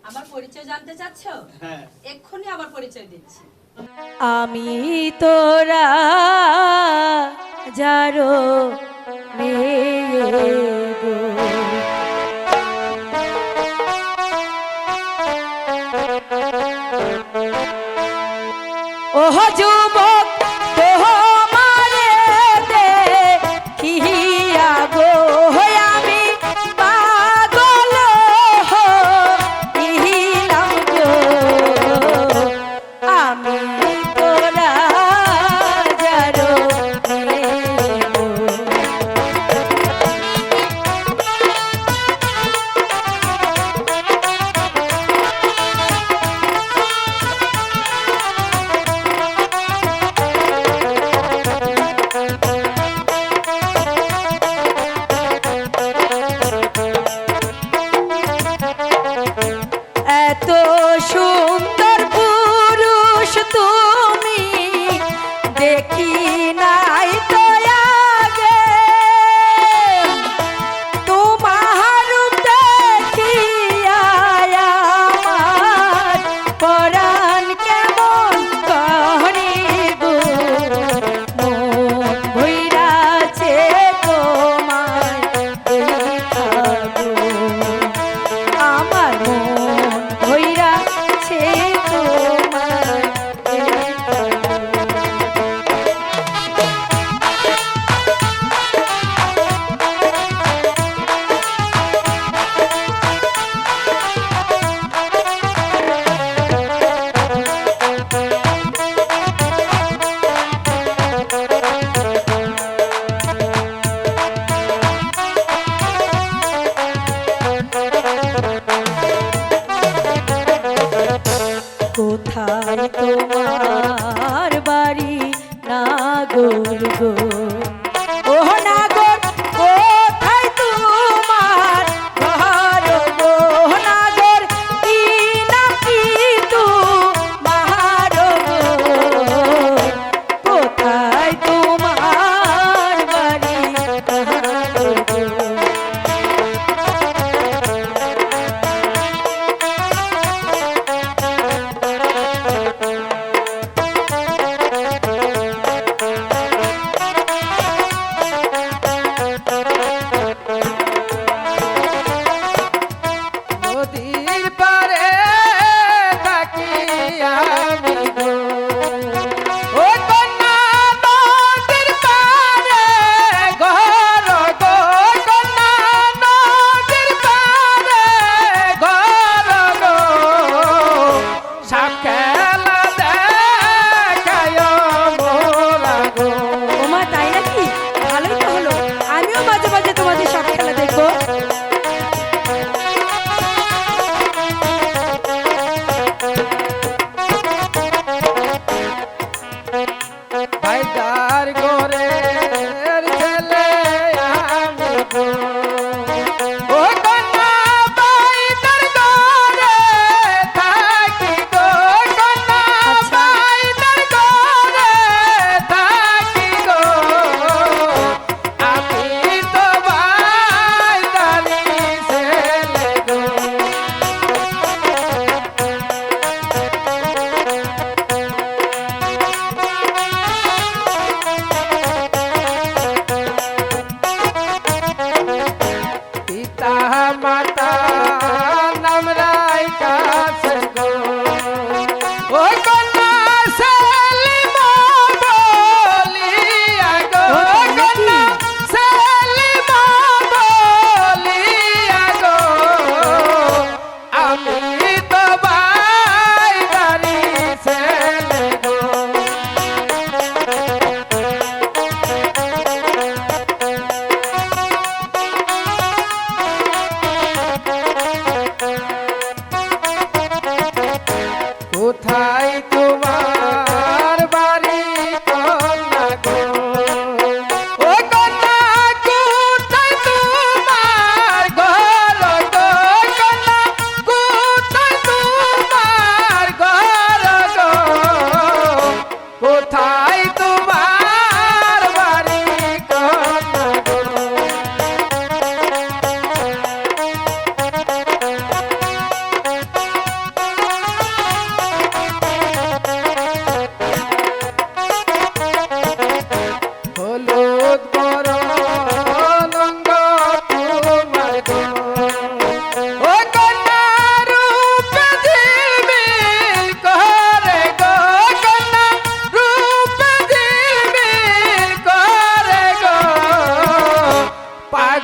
J: আমার পরিচয় জানতে চাচ্ছ?
E: হ্যাঁ।
J: এক্ষুনি আমার পরিচয় দিচ্ছি। আমি তোরা যারো মেয়ে গো, ওহ যুবক তোমারে দেখিয়া গো আমি পাগল হইলাম গো, আমি তোরা যারো মেয়ে গো। এত সুন্দর পুরুষ তুমি দেখি নাই তো আগে, তোমার রূপ দেখিয়া আমার পরাণ কেমন করি গো, মন ভইরাছে তোমায় দেখা গো, আমার মন ভইরাছে তোমায় দেখা গো। কোথায় তোমার বাড়ি নাগর গো, ও নাগর কোথায় তোমার ঘর গো, নাগর কি নাকি তোমার গো, কোথায় তোমার বাড়ি নাগর গো। নদীর পারে থাকি আমি গো, ও কন্যা নদীর পারে ঘর গো, কন্যা নদীর পারে ঘর গো, সাপ খেলা দেখায় মোরা গো। ওমা তাই নাকি? ভালোই তো হলো, আমিও মাঝে মাঝে তোমাদের সব খেলা দেখবো। ভাইদার গোরের ছেলে আমি গো, ও কন্যা ভাইদার গোরে থাকি গো, কন্যা ভাইদার গোরে থাকি গো, আমি তো ভাইদার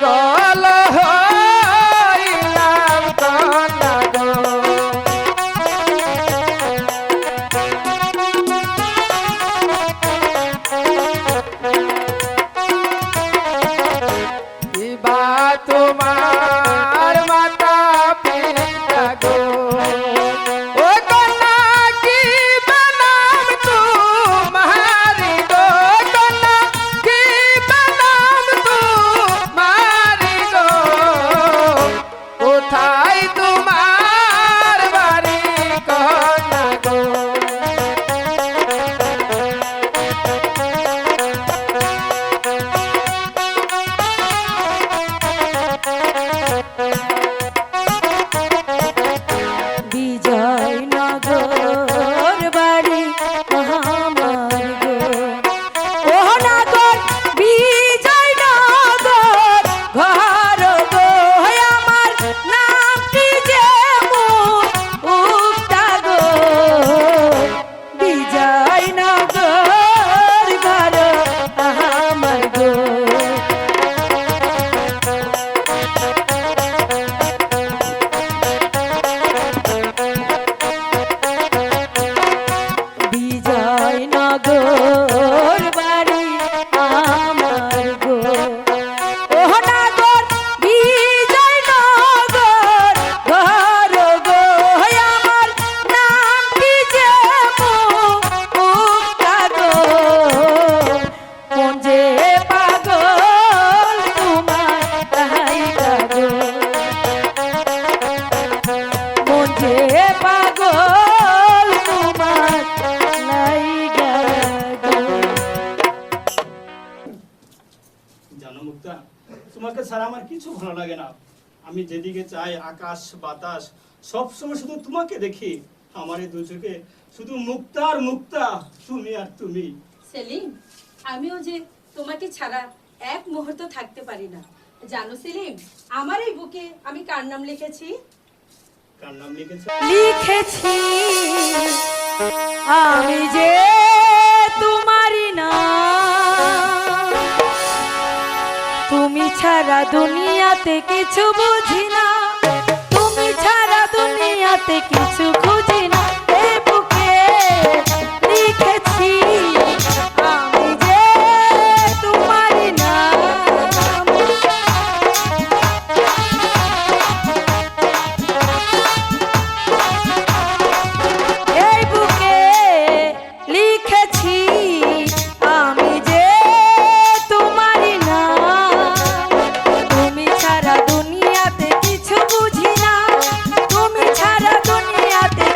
K: পাগল হইলাম কন্যা গো কিবা তোমার মাতা পিতা গো ও কন্যা কি বানাম তোমারি গো কন্যা কি বানাম তোমারি গো কোথায় তোমার বাড়ি কন্যা গো বিজয়নগর বাড়ি আমার গো ও নগর বিজয়নগর ঘর গো আমার নামটি যে মুক্তা গো বিজয়নগর ঘর আমার গো বিজয়নগর বাড়ি আমার গো ও নগর বিজয়নগর ঘর গো আমার নামটি যে মুক্তা গো কোন যে পাগল তোমার তাহাইকা গো কোন যে পাগল তোমার লাইগা গো
E: জানো মুক্তা, তোমাকে ছাড়া আমার কিছু ভালো লাগে না। আমি যেদিকে চাই আকাশ বাতাস সব সময় শুধু তোমাকে দেখি। আমার এই দু চোখে শুধু মুক্তা আর মুক্তা, তুমি আর তুমি।
J: সেলিম, আমিও যে তোমাকে ছাড়া এক মুহূর্ত থাকতে পারি না। জানো সেলিম, আমার এই বুকে আমি কার নাম লিখেছি?
E: কার নাম লিখেছো?
J: লিখেছি আমি যে তোমারই না, তুমি ছাড়া দুনিয়াতে কিছু বুঝি না, তুমি ছাড়া দুনিয়াতে কিছু খুঁজি না। এই বুকে লিখেছি আমি যে তোমারই না। এই বুকে লিখেছি আমি যে তোমারই না, তুমি ছাড়া দুনিয়াতে কিছু বুঝি না, তুমি ছাড়া দুনিয়াতে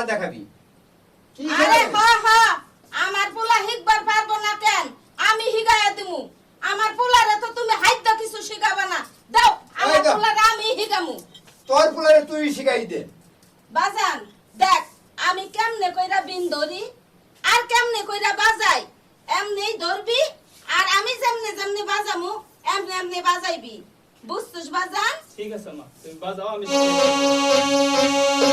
F: দেখাবি কি
A: আরে
F: দেখাবি?
A: হ আমার পোলা হিকবার পারবো না কেন আমি হিগায়া দিমু আমার পোলারে তো তুমি হাইদ্য কিছু শিখাবা না দাও আমার
F: এই দাও।
A: পোলারে আমি হিগামু
F: তোর পোলারে তুই শিখাই দে
A: বাজান দেখ আমি কেমনে কইরা বিন ধরি আর কেমনে কইরা বাজাই এমনি ধরবি আর আমি যেমনে যেমনে বাজামু এমনি এমনি বাজাইবি বুঝছিস বাজান
E: ঠিক আছে মা তুমি বাজাও আমি শিখাই দেব।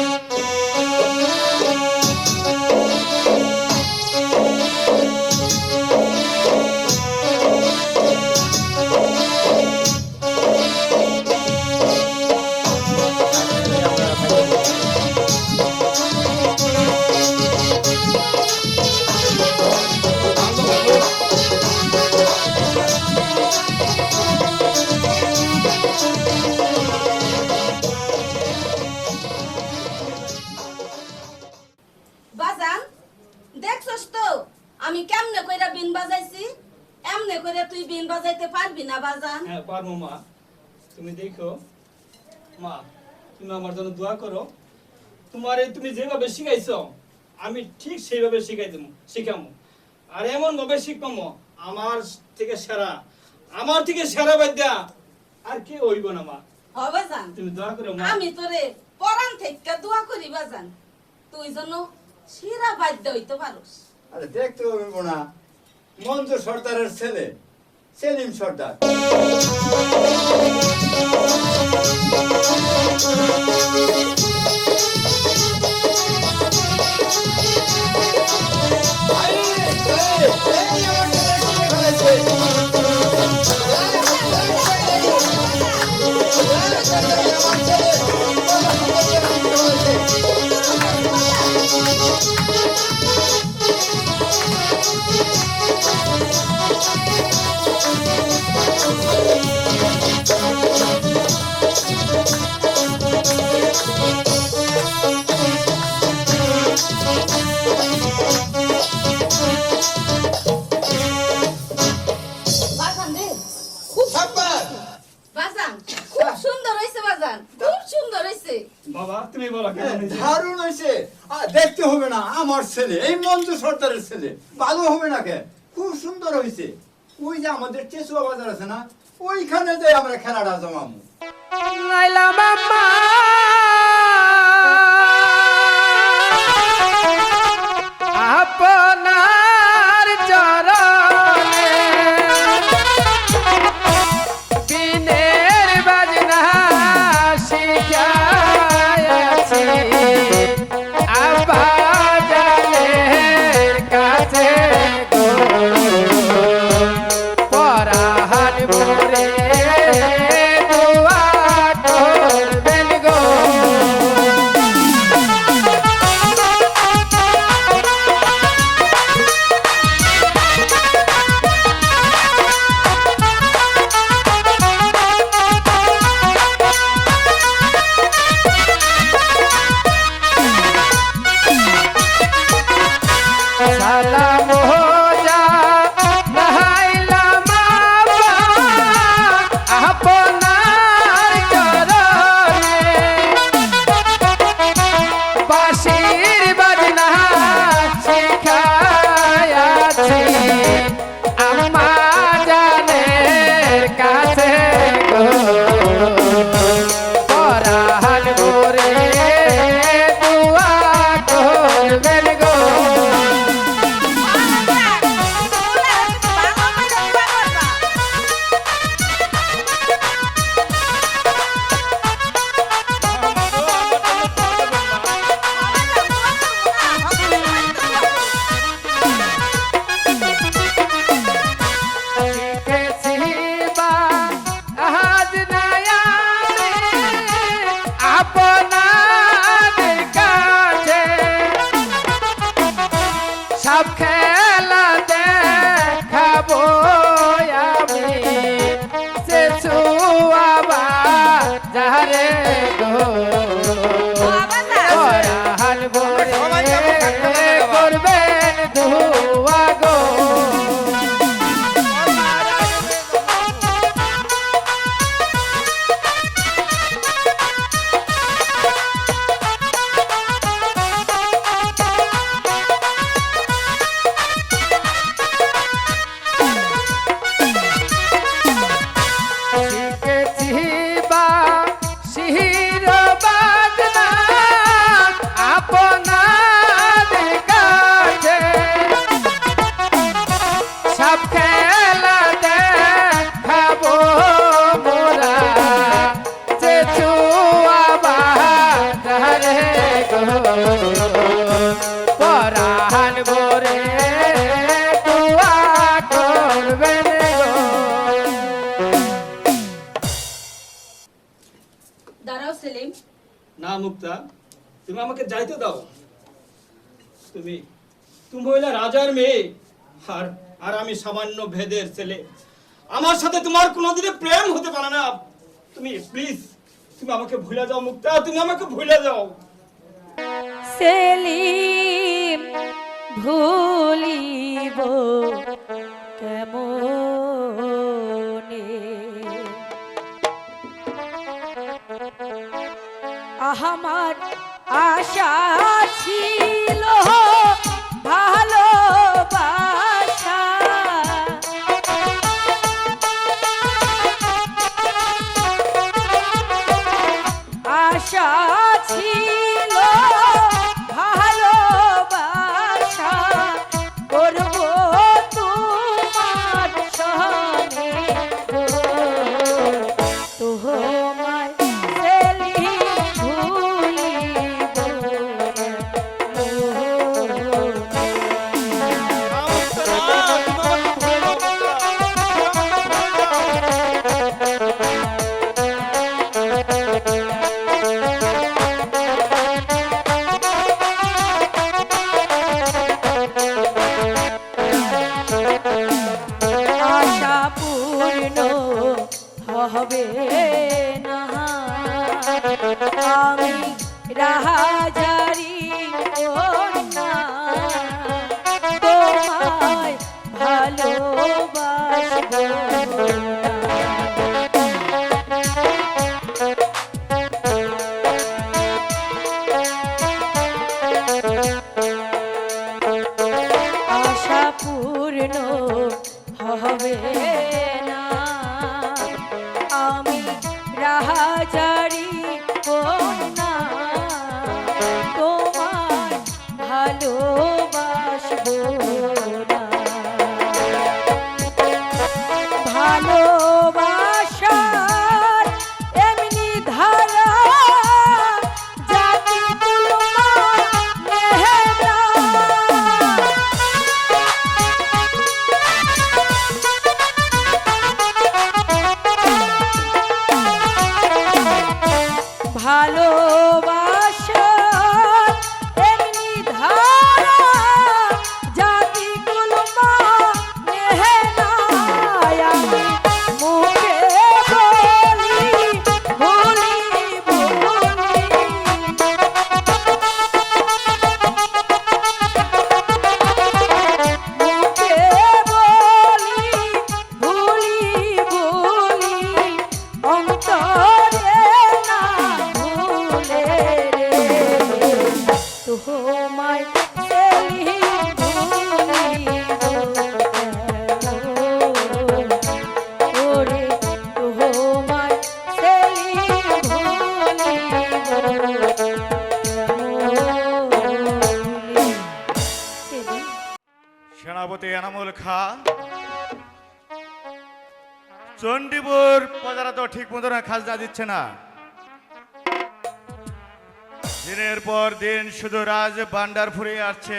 A: বাজান দেখছস তো আমি কেমনে কইরা বিন বাজাইছি এমনে কইরা তুই বিন বাজাইতে পারবি না বাজান
E: হ্যাঁ পারবো মা তুমি দেখো মা তুমি আমার জন্য দোয়া করো তোমারে তুমি যেভাবে শিখাইছো আমি ঠিক সেইভাবে শিখাই দেবো শিখামো আর এমন ভাবে শিখামো আমার থেকে সেরা বাদ্যা আর কে হইব না মা
A: হ বাজান
E: তুমি দোয়া করো মা
A: আমি তোরে পরান থেকে দোয়া করি বাজান তুই যেন শিরা বাদ্য হইতে পারোস
F: আরে দেখতে হবে না মঞ্জু সর্দারের ছেলে সেলিম সর্দার
A: বাজান রে খুব বাজান খুব সুন্দর হইছে বাজান খুব সুন্দর হইছে
E: বাবা তুমি বলো কেমন হয়েছে?
F: দারুণ হয়েছে দেখতে হবে না আমার ছেলে এই মঞ্জু সর্দারের ছেলে ভালো হবে না কে খুব সুন্দর হয়েছে ওই যে আমাদের চেচুয়া বাজার আছে না ওইখানে যে আমরা খেলাটা জমামু
K: নাইলা মাম্মা আপনার চরণে বিনের বাজনা শিখায়াছি আব্বা জানের কাছে গো পরাহান মোরে দোয়া করবেন গো সালাম হো যা নাহাইলা মামা আপনার চরণে বাঁশির বাজনা শিখায়াছি আম্মা জানের কাছে গো পরাহান মোরে দোয়া করবেন গো আপনাদের কাছে সব খেলা দেখাবো আমি সে ছুয়াবা যারে গো পরাহান ভরে করবেন ধোয়া গো পরাণ ভরে দোয়া করবেন গো।
J: দাঁড়াও সেলিম,
E: না মুক্তা, তুমি আমাকে যাইতে দাও। তুমি তুমি হইলে রাজার মেয়ে, আর আর আমি সামান্য ভেদের ছেলে। আমার সাথে তোমার কোনোদিনে প্রেম হতে পারে না। তুমি প্লিজ, তুমি আমাকে ভুলে যাও মুক্তা, তুমি আমাকে ভুলে যাও।
J: সেলিম ভুলিব কেমনে, আমার আশা ছিল ভালোবাসা, আশা ছিল ভালোবাসা, করব তোমার সনে গো, তোমায় সেলিম ভুলিব আশা পূর্ণ হবে না, আমি রাহাজারি কন্যা, তোমায় ভালোবাসবো না। আশা পূর্ণ হবে না, আমি রাহাজারি কন্যা, তোমায় ভালোবাসবো না। ভালোবাসার এমনি ধারা জাতি তুলনা মেহেরা, ভালোবাসার এমনি ধারা জাতি কুলমা মেহেনা, আমি মুখে বলি ভুলি ভুলি, মুখে বলি ভুলি ভুলি, অন্তরে না ভুলে রে, তোমায় সেলিম ভুলিব ওরে, তোমায় সেলিম ভুলিব সেলিম।
H: সেনাপতি এনামুল খা, চণ্ডীপুর প্রজারা তো ঠিক মতো খাজনা দিচ্ছে না। দিনের পর দিন শুধু রাজ ভান্ডার ফুরিয়ে আসছে,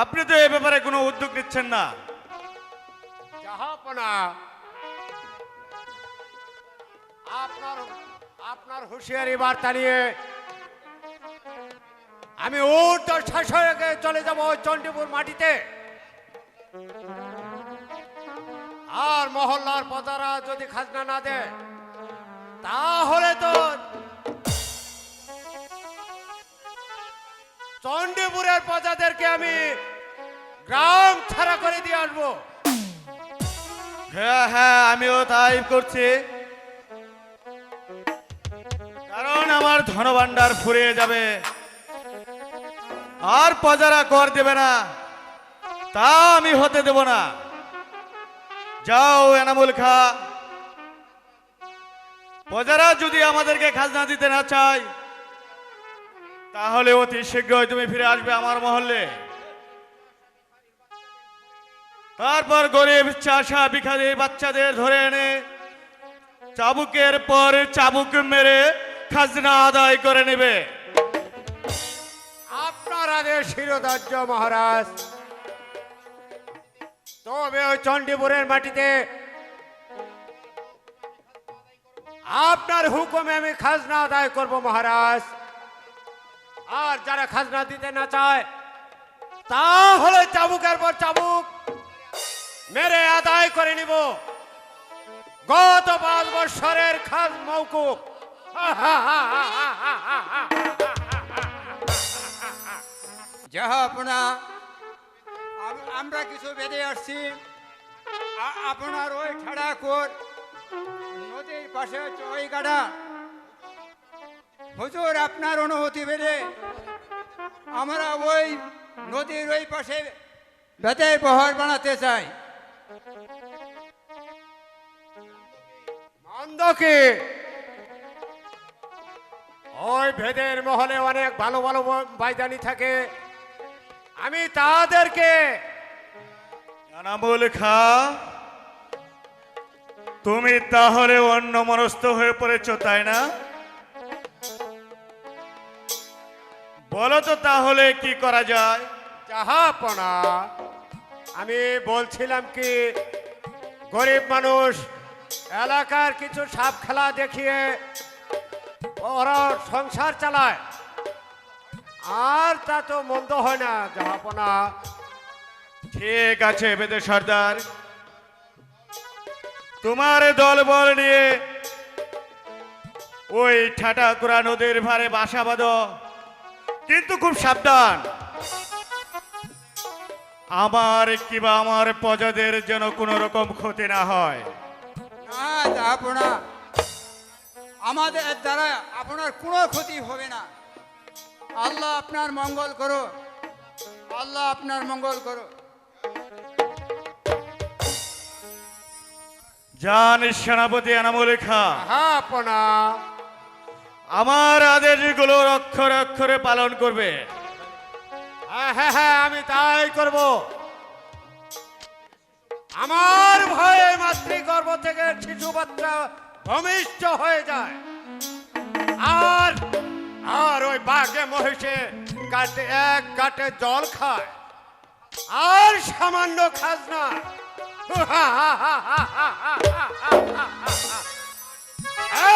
H: আপনি তো এ ব্যাপারে কোনো উদ্যোগ নিচ্ছেন না।
C: জাহাপনা, আপনার আপনার হুঁশিয়ারি বার্তা নিয়ে আমি উত্তর শাসকে চলে যাব চণ্ডীপুর মাটিতে। আর মহল্লার প্রজারা যদি খাজনা না দেয়, তাহলে তো চণ্ডীপুরের প্রজাদেরকে আমি গ্রাম ছাড়া করে দিয়ে আসবো।
H: হ্যাঁ হ্যাঁ, আমিও তাই করছি, কারণ আমার ধনভাণ্ডার ফুরিয়ে যাবে, আর প্রজারা কর দেবে না, তা আমি হতে দেব না। যাও এনামুল খা, প্রজারা যদি আমাদেরকে খাজনা দিতে না চায়, তাহলে অতি শীঘ্রই তুমি ফিরে আসবে আমার মহল্লে। তারপর গরিব চাষা ভিখারি বাচ্চাদের ধরে এনে চাবুকের পর চাবুক মেরে খাজনা আদায় করে নেবে।
C: আমার আদেশ শিরোধার্য মহারাজ। তবে ওই চণ্ডীপুরের মাটিতে আপনার হুকুমে আমি খাজনা আদায় করব মহারাজ। আর যারা খাজনা দিতে না চায় তাহলে চাবুকের পর চাবুক মেরে আদায় করে নিব। গত 5 বছরের খাজ মওকুফ।
F: জাহাপনা, আমরা কিছু বেঁধে আসছি। আপনার ওই ঠাড়াকোর নদীর পাশে হচ্ছে ওই গাড়া। হুজুর, আপনার অনুমতি বেঁধে আমরা ওই নদীর ওই পাশে বেতের বহর বানাতে চাই।
C: মন্দ কি? ওই ভেদের মহলে অনেক ভালো ভালো বাইদানি থাকে, আমি তাদেরকে
H: এনামুল খা, তুমি তাহলে অন্যমনস্ক হয়ে পড়েছো, তাই না? বলো তো তাহলে কি করা যায়?
C: জাহাপনা, আমি বলছিলাম কি, গরিব মানুষ এলাকার কিছু সাপ খেলা দেখিয়ে ওরা সংসার চালায়, আর তা তো মন্দ হয় না জাহাপনা।
H: ঠিক আছে বেদে সর্দার, তোমার দলবল নিয়ে ওই ঠাটাকুরা নদীর ধারে বাসা বাঁধো, কিন্তু খুব সাবধান, আমার কিংবা আমার প্রজাদের যেন কোনো রকম ক্ষতি না হয়।
F: না জাহাপনা, আমাদের দ্বারা আপনার কোনো ক্ষতি হবে না। আল্লাহ আপনার মঙ্গল করো, আল্লাহ আপনার মঙ্গল করো।
H: জান সেনাপতি এনামুল খা,
C: জাহাপনা,
H: আমার আদেশগুলো অক্ষরে অক্ষরে পালন করবে।
C: হ্যাঁ হ্যাঁ হ্যাঁ, আমি তাই করব। আমার ভয়ে মাতৃগর্ভ থেকে শিশু বাচ্চা ভূমিষ্ঠ হয়ে যায়, আর আর ওই বাঘে মহিষে কাটে এক কাটে জল খায়, আর সামান্য খাজনা।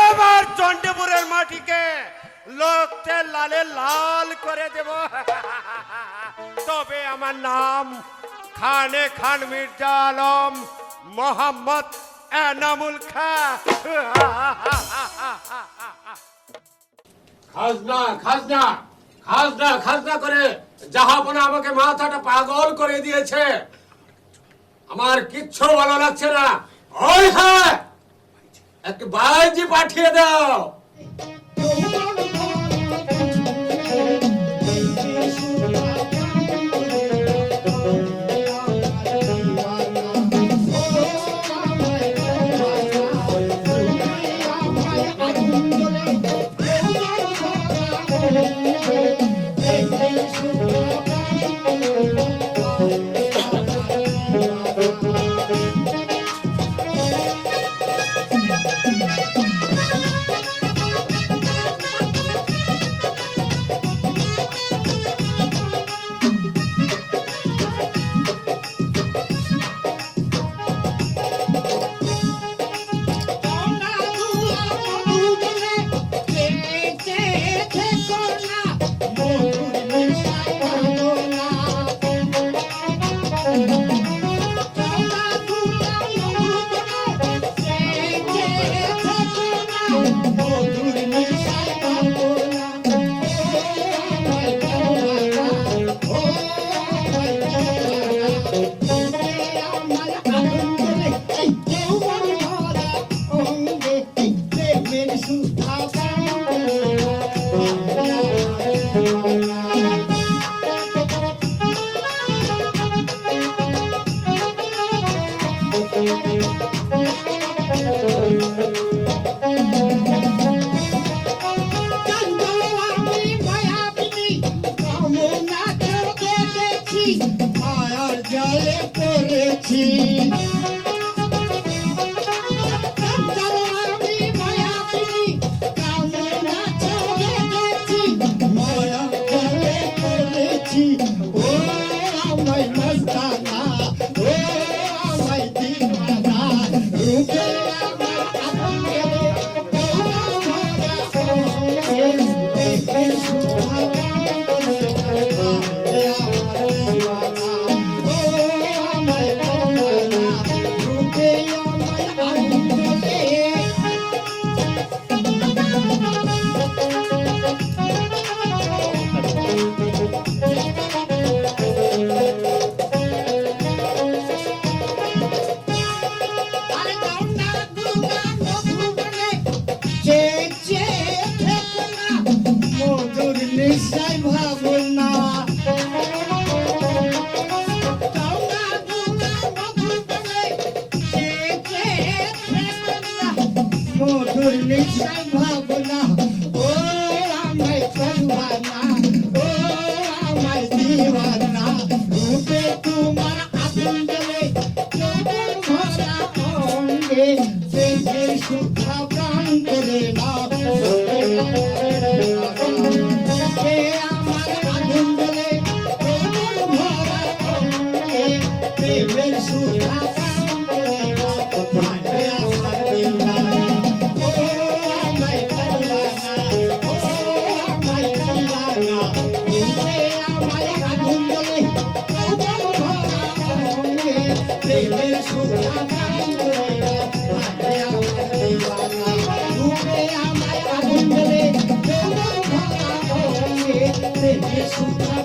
C: এবার চণ্ডীপুরের মাটিকে লোকতে লালে লাল করে দেব। তবে আমার নাম খানে খান মির্জা আলম মোহাম্মদ এনামুল খা। খাজনা খাজনা খাজনা খাজনা করে জাহাপনা আমাকে মাথাটা পাগল করে দিয়েছে। আমার কিচ্ছু ভালো লাগছে না। ওই হ্যাঁ, একটা বাইজি পাঠিয়ে দাও।
G: মায়ার জলে পড়েছি আমি মায়াবী কামনা চলে গেছি মায়ার জলে পড়েছি
D: নিশ্চয় ভাবনা মধুর নিশ্চয় ভাবনা ও আমার সর্বানা ও আমার দিওয়ানা রূপে তোমার আগুন জ্বলে যৌবন ভরা অঙ্গে প্রেমের সুখা প্রাণ করে না সে আমার আগুন জ্বলে যৌবন ভরা অঙ্গে প্রেমের সুখা প্রাণ করে না ভাবে আমার দিওয়ানা ও আমার সর্বানা ও আমার দিওয়ানা রূপে আমার আগুন জ্বলে যৌবন ভরা অঙ্গে প্রেমের সুখা প্রাণ করে না ভাবে আমার দিওয়ানা রূপে আমার আগুন জ্বলে যৌবন ভরা অঙ্গে প্রেমের সুখা